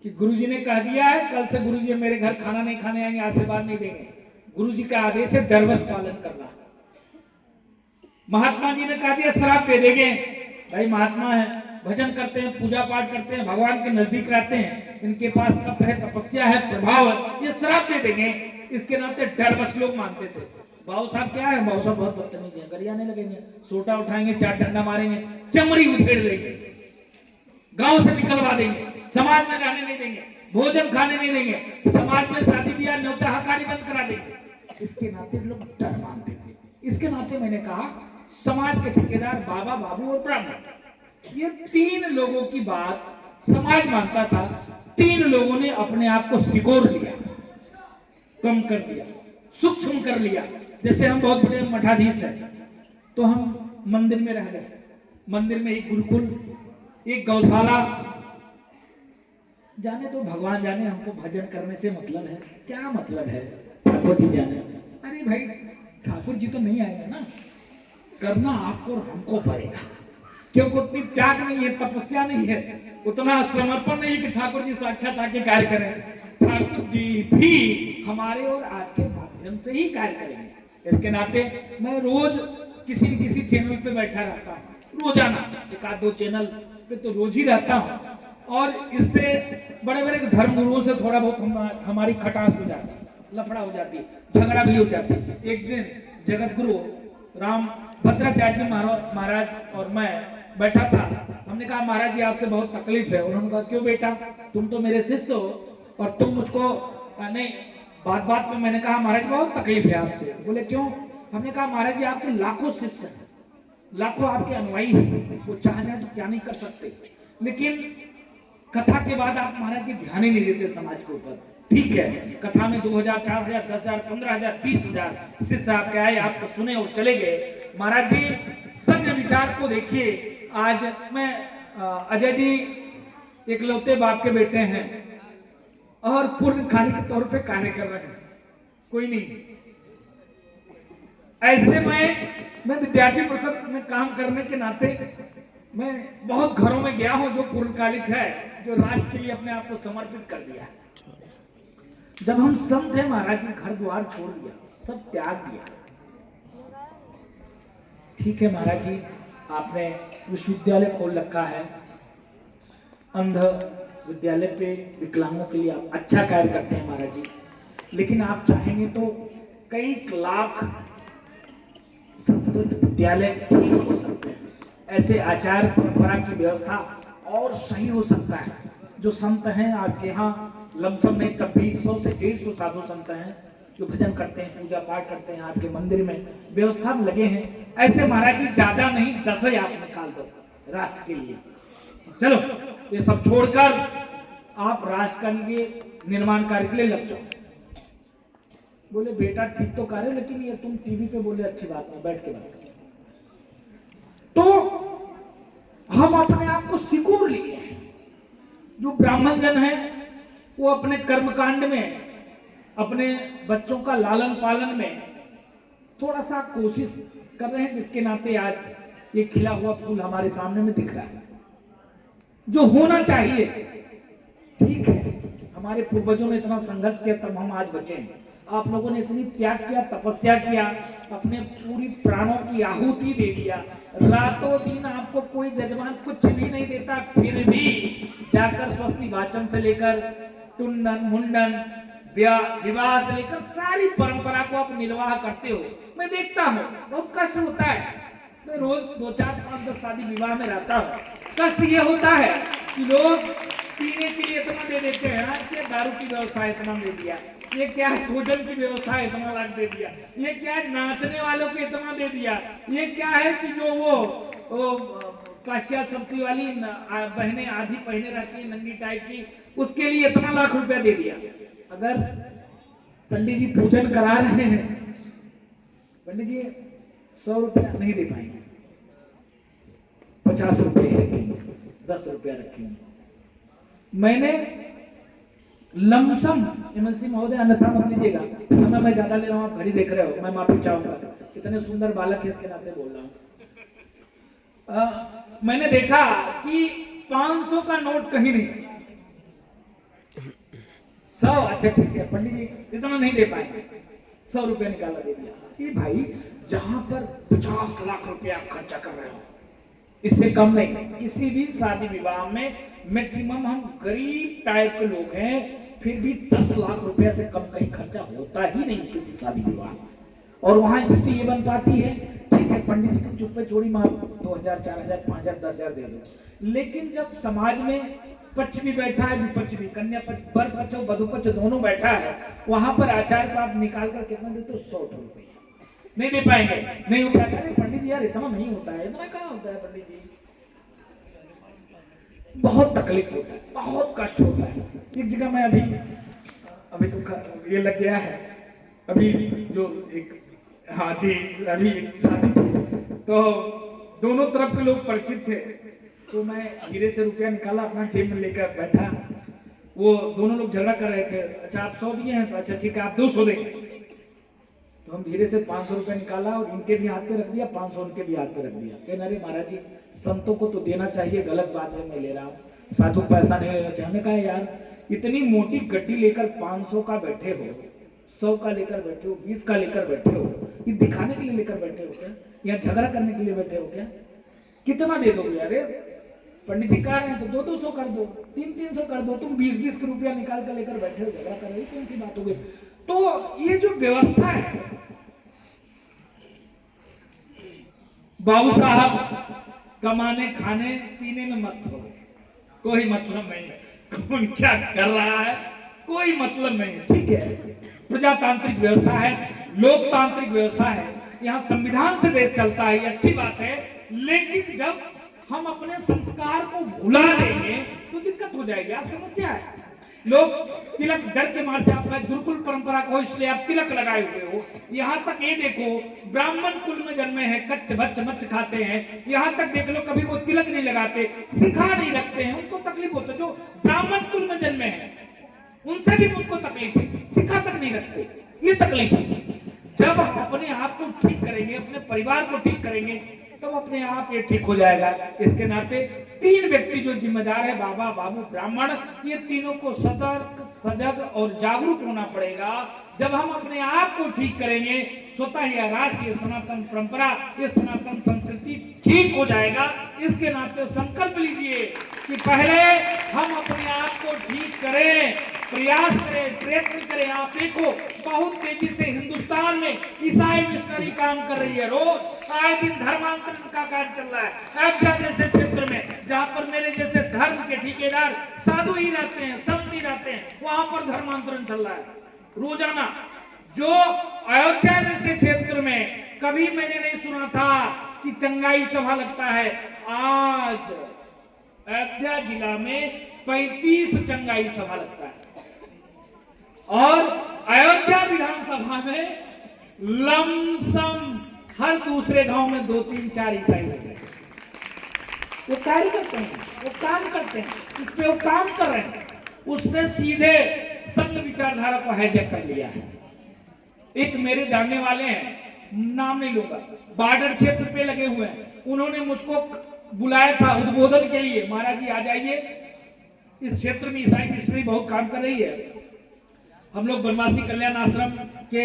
कि गुरुजी ने कह दिया है, कल से गुरुजी मेरे घर खाना नहीं खाने आएंगे, आशीर्वाद नहीं देंगे। गुरुजी का आदेश है डरवश पालन करना। महात्मा जी ने कह दिया श्राप दे देंगे। भाई महात्मा है, भजन करते हैं, पूजा पाठ करते हैं, भगवान के नजदीक रहते हैं, इनके पास तप है, तपस्या है, प्रभाव है, ये श्राप दे देंगे। इसके नाते डरवश लोग मानते थे। बाबू साहब क्या है, बाबू साहब बहुत बदतमीज है, गरियाने लगेंगे, सोटा उठाएंगे, 4 डंडा मारेंगे, चमड़ी उधेड़ देंगे, गांव से निकलवा देंगे, समाज में रहने नहीं देंगे, भोजन खाने नहीं देंगे, समाज में शादी ब्याह न्योता हकारी बंद करा देंगे। इसके नाते लोग डर मानते थे। इसके नाते मैंने कहा समाज के ठेकेदार बाबा, बाबू और ब्राह्मण, ये 3 लोगों की बात समाज मानता था। 3 लोगों ने अपने आप को सिकोड़ लिया, कम कर दिया, सूक्ष्म कर लिया। जैसे हम बहुत बड़े मठाधीश हैं, तो हम मंदिर में रह गए, मंदिर में एक गुरुकुल, एक गौशाला, जाने तो भगवान जाने, हमको भजन करने से मतलब है, क्या मतलब है, ठाकुर जी जाने। अरे भाई ठाकुर जी तो नहीं आएगा ना, करना आपको और हमको पड़ेगा, क्योंकि उतनी त्याग नहीं है, तपस्या नहीं है, उतना समर्पण नहीं है कि ठाकुर जी साक्षात आके कार्य करें। ठाकुर जी भी हमारे और आपके माध्यम से ही कार्य करेंगे। इसके नाते मैं रोज किसी न किसी चैनल पे बैठा रहता हूँ, रोजाना 1-2 चैनल पे तो रोज ही रहता हूँ, और इससे बड़े बड़े धर्म गुरुओं से थोड़ा बहुत हमारी खटास हो जाती है, लफड़ा हो जाती है, झगड़ा भी हो जाती है। एक दिन जगत गुरु राम भद्राचार्य जी महाराज और मैं बैठा था, हमने कहा महाराज जी आपसे बहुत तकलीफ है। उन्होंने कहा क्यों बेटा, तुम तो मेरे शिष्य हो और तुम मुझको नहीं। बात में मैंने कहा महाराज बहुत तकलीफ है आपसे। बोले क्यों? हमने कहा महाराज जी आपके लाखों शिष्य हैं, लाखों आपके अनुयायी हैं, वो चाह जाए तो क्या नहीं कर सकते, लेकिन कथा के बाद आप महाराज जी ध्यान ही नहीं देते समाज के ऊपर। ठीक है, कथा में 2000, 4000, 10,000, 15,000, 20,000 शिष्य आपके आए, आपको सुने और चले गए। महाराज जी सत्य विचार को देखिए। आज मैं अजय जी इकलौते बाप के बेटे हैं और पूर्णकालिक के तौर पे कार्य कर रहे हैं, कोई नहीं। ऐसे मैं विद्यार्थी परिषद में काम करने के नाते मैं बहुत घरों में गया हूं जो पूर्णकालिक है, जो राष्ट्र के लिए अपने आप को समर्पित कर दिया। जब हम संत हैं महाराज जी, घर द्वार छोड़ दिया, सब त्याग दिया। ठीक है महाराज जी, आपने विश्वविद्यालय खोल रखा है, अंध विद्यालय पे विकलांगों के लिए आप अच्छा कार्य करते हैं महाराज जी, लेकिन आप चाहेंगे तो कई लाख संस्कृत विद्यालय ठीक हो सकते हैं। ऐसे आचार परंपरा की व्यवस्था और सही हो सकता है। जो संत हैं आपके यहाँ लमसम नहीं तब भी 100 से 150 साधु संत हैं जो भजन करते हैं, पूजा पाठ करते हैं, आपके मंदिर में व्यवस्था में लगे हैं। ऐसे महाराज जी ज्यादा नहीं 10 ही आप निकाल दो राष्ट्र के लिए। चलो ये सब छोड़कर आप राष्ट्र के निर्माण कार्य के लिए लग जाओ। बोले बेटा ठीक तो कर रहे हो, लेकिन ये तुम टीवी पे बोले अच्छी बात नहीं, बैठ के बात करो। तो हम अपने आप को सिकोड़ लिए हैं। जो ब्राह्मण जन है वो अपने कर्मकांड में, अपने बच्चों का लालन पालन में थोड़ा सा कोशिश कर रहे हैं, जिसके नाते आज ये खिला हुआ फूल हमारे सामने में दिख रहा है। जो होना चाहिए ठीक है, हमारे पूर्वजों ने इतना संघर्ष किया तब हम आज बचे हैं। आप लोगों ने इतनी त्याग किया, तपस्या किया, अपने पूरी प्राणों की आहुति दे दिया। रातों दिन आपको कोई जजमान कुछ भी नहीं देता, फिर भी जाकर स्वस्ति वाचन से लेकर टुंडन मुंडन विवाह से लेकर सारी परंपरा को आप निर्वाह करते हो। मैं देखता हूँ बहुत कष्ट होता है। मैं रोज 2, 4, 5, 10 शादी विवाह में रहता हूँ। कष्ट ये होता है कि लोग पीने के लिए इतना दे देते हैं, कि दारू की व्यवस्था इतना दे दिया, ये क्या है भोजन की व्यवस्था इतना लाख दे दिया, ये क्या है नाचने वालों को इतना दे दिया, ये क्या है कि जो वो पाश्चात्य संस्कृति वाली बहनें आधी पहने रहती है नंगी टाइप की, उसके लिए इतना लाख रुपया दे दिया। अगर पंडित जी पूजन करा रहे हैं, पंडित जी 100 रुपया नहीं दे पाएंगे, 50 रुपये रखेंगे, 10 रुपया रखेंगे। मैंने लमसम एमएलसी महोदय अन्यथा मत लीजिएगा, समय मैं ज्यादा ले रहा हूँ, आप घड़ी देख रहे हो, मैं माफी चाहूंगा, इतने सुंदर बालक है इसके नाते बोल रहा हूँ। मैंने देखा कि 500 का नोट कहीं नहीं, 100 अच्छा ठीक है पंडित जी इतना नहीं दे पाएंगे, 100 रुपया निकाला दे दिया। कि भाई जहां पर 50 लाख रुपया आप खर्चा कर रहे हो, इससे कम नहीं। किसी भी शादी विवाह में मैक्सिमम हम गरीब टाइप के लोग हैं, फिर भी 10 लाख रुपया से कम कहीं खर्चा होता ही नहीं किसी शादी विवाह। और वहां स्थिति ये बन पाती है, ठीक है पंडित जी की चुप्पे चोरी मार 2000, 4000, 5000, 10,000 दे दो, लेकिन जब समाज में पक्ष भी बैठा है, विपक्ष भी, कन्या पक्ष, वर पक्ष और वधु पक्ष दोनों बैठा है, वहां पर आचार्य को आप निकाल कर कितना देते हो? 100 रुपये नहीं दे पाएंगे, नहीं हो पाएगा। अरे पंडित जी यार इतना नहीं होता है, इतना कहाँ होता है पंडित जी, बहुत तकलीफ होता है, बहुत कष्ट होता है। एक जगह मैं अभी तो ये लग गया है, अभी जो एक हाँ जी अभी एक शादी थी, तो दोनों तरफ के लोग परिचित थे, तो मैं धीरे से रुपया निकाला, अपना जेब में लेकर बैठा। वो दोनों लोग झगड़ा कर रहे थे, अच्छा आप 100 दिए हैं तो अच्छा ठीक है आप 200 देंगे। तो हम धीरे से 500 रुपया निकाला और इनके भी हाथ पे रख दिया, 500 उनके भी हाथ पे रख दिया। कहना अरे महाराज जी संतों को तो देना चाहिए, गलत बात है मैं ले रहा हूँ, साधु पैसा नहीं लेना चाहिए। हमने कहा यार इतनी मोटी गड्डी लेकर 500 का बैठे हो, 100 का लेकर बैठे हो, 20 का लेकर बैठे हो, ये दिखाने के लिए लेकर बैठे हो क्या, या झगड़ा करने के लिए बैठे हो क्या? कितना दे दोगे? अरे पंडित जी कह रहे हैं तो 200 कर दो, 300 कर दो, तुम 20 का रुपया निकाल कर लेकर बैठे हो, झगड़ा कर रहे हो, कौन सी बात हो गई? तो ये जो व्यवस्था है, बाबू साहब कमाने खाने पीने में मस्त हो गए, कोई मतलब नहीं है कौन क्या कर रहा है, कोई मतलब नहीं है। ठीक है प्रजातांत्रिक व्यवस्था है, लोकतांत्रिक व्यवस्था है, यहाँ संविधान से देश चलता है, ये अच्छी बात है। लेकिन जब हम अपने संस्कार को भुला देंगे तो दिक्कत हो जाएगी, आज समस्या है। लोग तिलक डर के मार से आपका गुरुकुल परंपरा को इसलिए आप तिलक लगाए हुए हो। यहाँ तक ये देखो ब्राह्मण कुल में जन्मे हैं, कच्च बच्च मच्च खाते हैं, यहाँ तक देख लो कभी वो तिलक नहीं लगाते, सिखा नहीं रखते हैं, उनको तकलीफ होती है। जो ब्राह्मण कुल में जन्मे हैं उनसे भी मुझको तकलीफ है, सिखा तक नहीं रखते, ये तकलीफ है। जब अपने आप को ठीक करेंगे, अपने परिवार को ठीक करेंगे, तब अपने आप ये ठीक हो जाएगा। इसके नाते 3 व्यक्ति जो जिम्मेदार है, बाबा बाबू ब्राह्मण, ये तीनों को सतर्क सजग और जागरूक होना पड़ेगा। जब हम अपने आप को ठीक करेंगे, स्वतः ही राष्ट्र, ये सनातन परंपरा, ये सनातन संस्कृति ठीक हो जाएगा। इसके नाते संकल्प लीजिए कि पहले हम अपने आप को ठीक करें, प्रयास करें, प्रयत्न करें। आप देखो बहुत तेजी से हिंदुस्तान में ईसाई मिशनरी काम कर रही है। रोज आए दिन धर्मांतरण का कार्य चल रहा है। अयोध्या जैसे क्षेत्र में जहाँ पर मेरे जैसे धर्म के ठेकेदार साधु ही रहते हैं, संत ही रहते हैं, वहां पर धर्मांतरण चल रहा है रोजाना। जो अयोध्या जैसे क्षेत्र में कभी मैंने नहीं सुना था कि चंगाई सभा लगता है, आज अयोध्या जिला में 35 चंगाई सभा लगता है। और अयोध्या विधानसभा में लमसम हर दूसरे गांव में 2, 3, 4 ईसाई होते हैं। वो कार्य करते हैं, वो काम करते हैं, उस पे वो काम कर रहे हैं। उसने सीधे संघ विचारधारा को हाईजैक कर लिया है। एक मेरे जानने वाले हैं, नाम नहीं लूंगा, बॉर्डर क्षेत्र पे लगे हुए हैं, उन्होंने मुझको बुलाया था उद्बोधन के लिए, महाराज जी आ जाइए, इस क्षेत्र में ईसाई मिशनरी बहुत काम कर रही है, हम लोग बनवासी कल्याण आश्रम के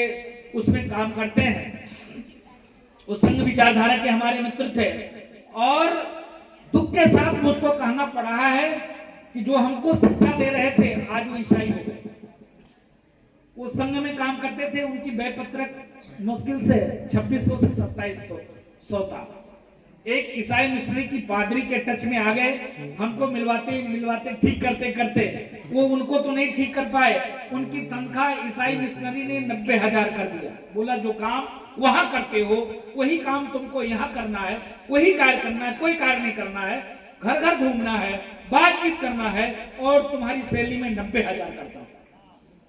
उसमें काम करते हैं। उस संघ विचारधारा के हमारे मित्र थे और दुख के साथ मुझको कहना पड़ा है कि जो हमको शिक्षा दे रहे थे आज वो ईसाई हो गए। वो संघ में काम करते थे, उनकी व्यय पत्रक मुश्किल से 2600 से 2700 था। एक ईसाई मिशनरी की पादरी के टच में आ गए, हमको मिलवाते ठीक करते करते वो उनको तो नहीं ठीक कर पाए, उनकी तनख्वाह ईसाई मिशनरी ने 90,000 कर दिया। बोला जो काम वहां करते हो वही काम तुमको यहाँ करना है, वही कार्य करना है, कोई कार्य नहीं करना है, घर घर घूमना है, बातचीत करना है और तुम्हारी सैलरी में 90,000 करता हूं।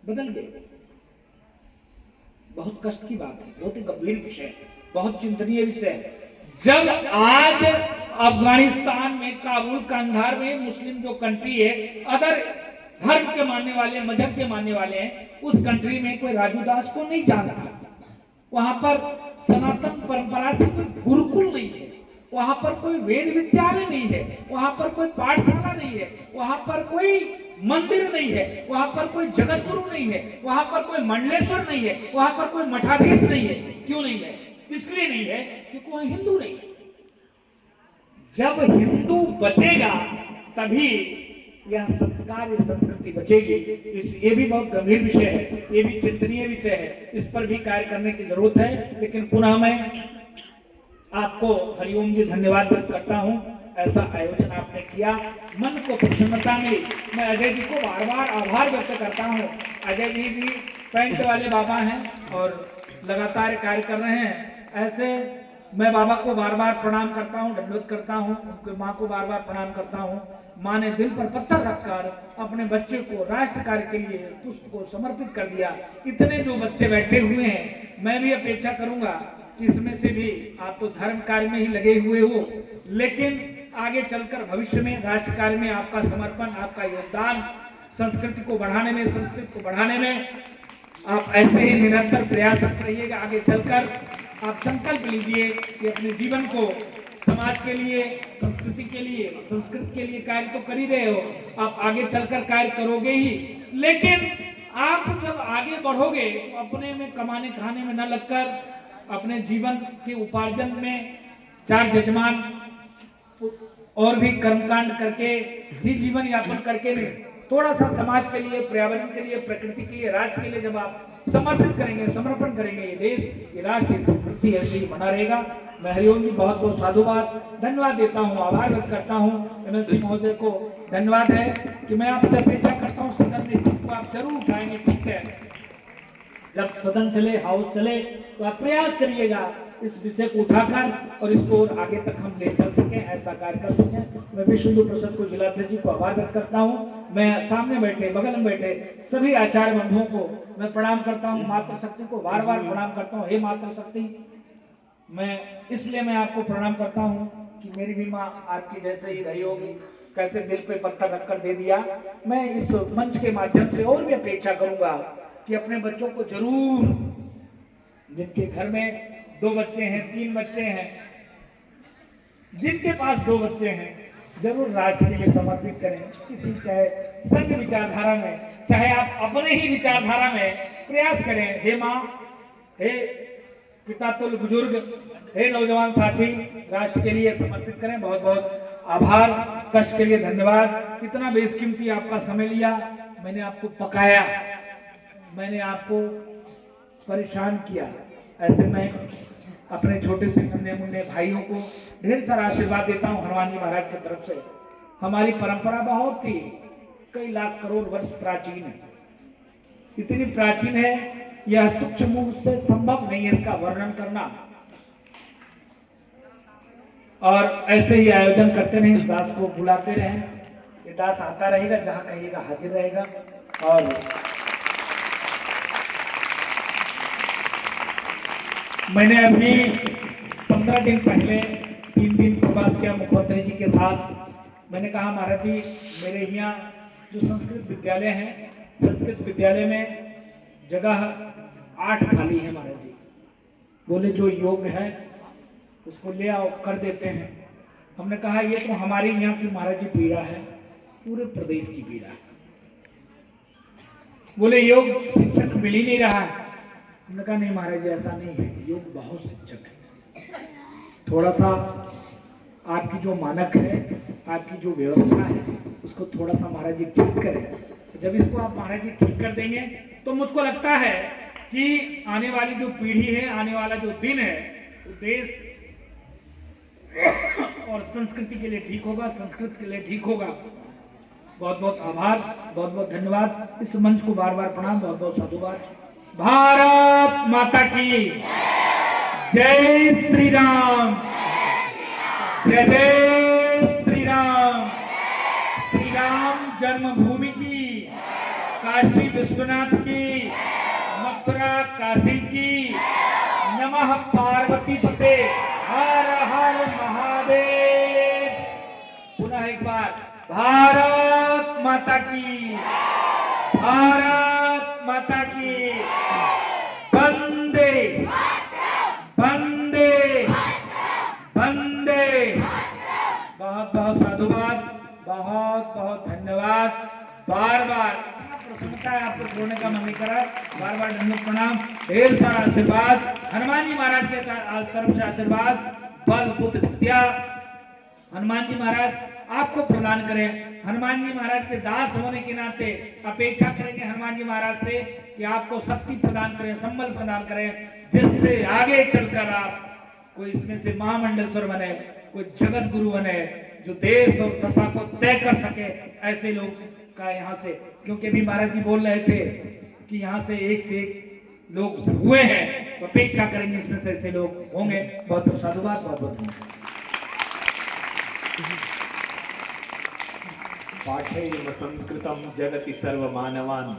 बदल गए। बहुत कष्ट की बात है, बहुत ही गंभीर विषय है, बहुत चिंतनीय विषय है। जब आज अफगानिस्तान में काबुल कंधार में मुस्लिम जो कंट्री है, अदर धर्म के मानने वाले, मजहब के मानने वाले हैं, उस कंट्री में कोई राजू दास को नहीं जानता। वहां पर सनातन परंपरा से कोई गुरुकुल नहीं है, वहां पर कोई वेद विद्यालय नहीं है, वहां पर कोई पाठशाला नहीं है, वहां पर कोई मंदिर नहीं है, वहां पर कोई जगत गुरु नहीं है, वहां पर कोई मंडलेश्वर नहीं है, वहां पर कोई मठाधीश नहीं है। क्यों नहीं है? इसलिए नहीं है क्योंकि वह हिंदू नहीं। जब हिंदू बचेगा तभी यह संस्कार, यह संस्कृति बचेगी। ये भी बहुत गंभीर विषय है, ये भी चिंतनीय विषय है, इस पर भी कार्य करने की जरूरत है। लेकिन पुनः मैं आपको हरिओम जी धन्यवाद व्यक्त करता हूँ, ऐसा आयोजन आपने किया, मन को प्रसन्नता मिली। मैं अजय जी को बार बार आभार व्यक्त करता हूँ। अजय जी भी पैंट वाले बाबा हैं और लगातार कार्य कर रहे हैं। ऐसे मैं बाबा को बार बार प्रणाम करता हूँ, दंडवत करता हूँ, उनकी माँ को बार बार प्रणाम करता हूँ। माँ ने दिल पर पत्थर रखकर अपने बच्चे को राष्ट्र कार्य के लिए पुष्प को समर्पित कर दिया। इतने जो बच्चे बैठे हुए हैं, मैं भी अपेक्षा करूंगा कि इसमें से भी आप तो धर्म कार्य में ही लगे हुए हो, लेकिन आगे चलकर भविष्य में राष्ट्र कार्य में आपका समर्पण, आपका योगदान, संस्कृति को बढ़ाने में, संस्कृति को बढ़ाने में आप ऐसे ही निरंतर प्रयासरत रहिएगा। आगे चलकर आप संकल्प लीजिए कि अपने जीवन को समाज के लिए, संस्कृति के लिए, संस्कृति के लिए कार्य तो कर ही रहे हो, आप आगे चलकर कार्य करोगे ही। लेकिन आप जब आगे बढ़ोगे तो अपने में कमाने खाने में न लगकर अपने जीवन के उपार्जन में चार जजमान और भी कर्मकांड करके भी जीवन यापन करके नहीं, थोड़ा सा समाज के लिए, पर्यावरण के लिए, प्रकृति के लिए, राष्ट्र के लिए जब आप समर्पित करेंगे, समर्पण करेंगे, ये देश, ये राष्ट्र, ये संस्कृति ऐसे ही बना रहेगा। मैं हरिओम जी बहुत बहुत साधुवाद, धन्यवाद देता हूँ, आभार व्यक्त करता हूँ। एमएलसी महोदय को धन्यवाद है कि मैं आपसे अपेक्षा करता हूँ सदन में इसको आप जरूर उठाएंगे। ठीक है, जब सदन चले, हाउस चले, तो आप प्रयास करिएगा इस विषय को उठाकर और इसको और आगे तक हम ले चल सकें, ऐसा कार्य कर सकें। मैं विश्व हिंदू परिषद को जिलाध्यक्ष जी को आभार व्यक्त करता हूँ। मैं सामने बैठे, बगल में बैठे सभी आचार्य बंधुओं को मैं प्रणाम करता हूँ। मातृशक्ति को बार बार प्रणाम करता हूँ। हे मातृशक्ति, मैं इसलिए मैं आपको प्रणाम करता हूँ कि मेरी भी माँ आपकी जैसे ही रही होगी, कैसे दिल पे पत्थर रखकर दे दिया। मैं इस मंच के माध्यम से और भी अपेक्षा करूंगा कि अपने बच्चों को जरूर, जिनके घर में 2 बच्चे हैं, 3 बच्चे हैं, जिनके पास 2 बच्चे हैं, जरूर राष्ट्र के लिए समर्पित करें। किसी चाहे संघ विचारधारा में, चाहे आप अपने ही विचारधारा में प्रयास करें। हे माँ, हे पिता तुल्य बुजुर्ग, हे नौजवान साथी, राष्ट्र के लिए समर्पित करें। बहुत बहुत आभार, कष्ट के लिए धन्यवाद। इतना बेशकीमती आपका समय लिया, मैंने आपको पकाया, मैंने आपको परेशान किया। ऐसे मैं अपने छोटे से नन्हे मुन्ने भाइयों को ढेर सारा आशीर्वाद देता हूँ हनुमान जी महाराज की तरफ से। हमारी परंपरा बहुत थी, कई लाख करोड़ वर्ष प्राचीन है, इतनी प्राचीन है, यह तुच्छ मुंह से संभव नहीं है इसका वर्णन करना। और ऐसे ही आयोजन करते रहे, इस दास को बुलाते रहे, ये दास आता रहेगा, जहां कहिएगा हाजिर रहेगा। और मैंने अभी 15 दिन पहले 3 दिन प्रवास किया मुख्यमंत्री जी के साथ। मैंने कहा महाराज जी, मेरे यहाँ जो संस्कृत विद्यालय है, संस्कृत विद्यालय में जगह 8 खाली है महाराज जी। बोले जो योग्य है उसको ले आओ, कर देते हैं। हमने कहा ये तो हमारे यहाँ की महाराज जी पीड़ा है, पूरे प्रदेश की पीड़ा है। बोले योग शिक्षक मिल ही नहीं रहा है। हमने कहा नहीं महाराज जी, ऐसा नहीं है, योग बहुत शिक्षक है। थोड़ा सा आपकी जो मानक है, आपकी जो व्यवस्था है, उसको थोड़ा सा महाराज जी ठीक करें। जब इसको आप महाराज जी ठीक कर देंगे तो मुझको लगता है कि आने वाली जो पीढ़ी है, आने वाला जो दिन है, वो देश और संस्कृति के लिए ठीक होगा, संस्कृत के लिए ठीक होगा। बहुत बहुत आभार, बहुत बहुत धन्यवाद। इस मंच को बार बार प्रणाम, बहुत बहुत साधुवाद। भारत माता की जय श्री राम, जय जय श्री राम। श्री राम जन्मभूमि की, काशी विश्वनाथ की, मथुरा काशी की, नमः पार्वती पते, हर हर महादेव। पुनः एक बार, भारत माता की, भारत माता की, वंदे वंदे वंदे। बहुत बहुत साधुवाद, बहुत बहुत धन्यवाद। बार बार प्रसन्नता है, आपको छोड़ने का मन नहीं करा, बार बार धन्यवाद, प्रणाम, ढेर सारा आशीर्वाद। हनुमान जी महाराज के तरफ से आशीर्वाद, बल बुद्ध विद्या। हनुमान जी महाराज आपको प्रदान करें। हनुमान जी महाराज के दास होने के नाते अपेक्षा करेंगे हनुमान जी महाराज से कि आपको शक्ति प्रदान करें, संबल प्रदान करें, जिससे आगे चलकर आप कोई इसमें से महामंडलेश्वर बने, कोई जगत गुरु बने, जो देश और दशा को तय कर सके। ऐसे लोग का यहाँ से, क्योंकि अभी महाराज जी बोल रहे थे कि यहाँ से एक लोग हुए हैं, तो अपेक्षा करेंगे इसमें से ऐसे लोग होंगे। बहुत बहुत साधुवाद, बहुत बहुत धन्यवाद। पाठेम संस्कृतं जगति सर्वमानवान्,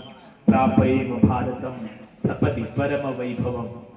प्रापयेम भारतं सपदि परम वैभवम्।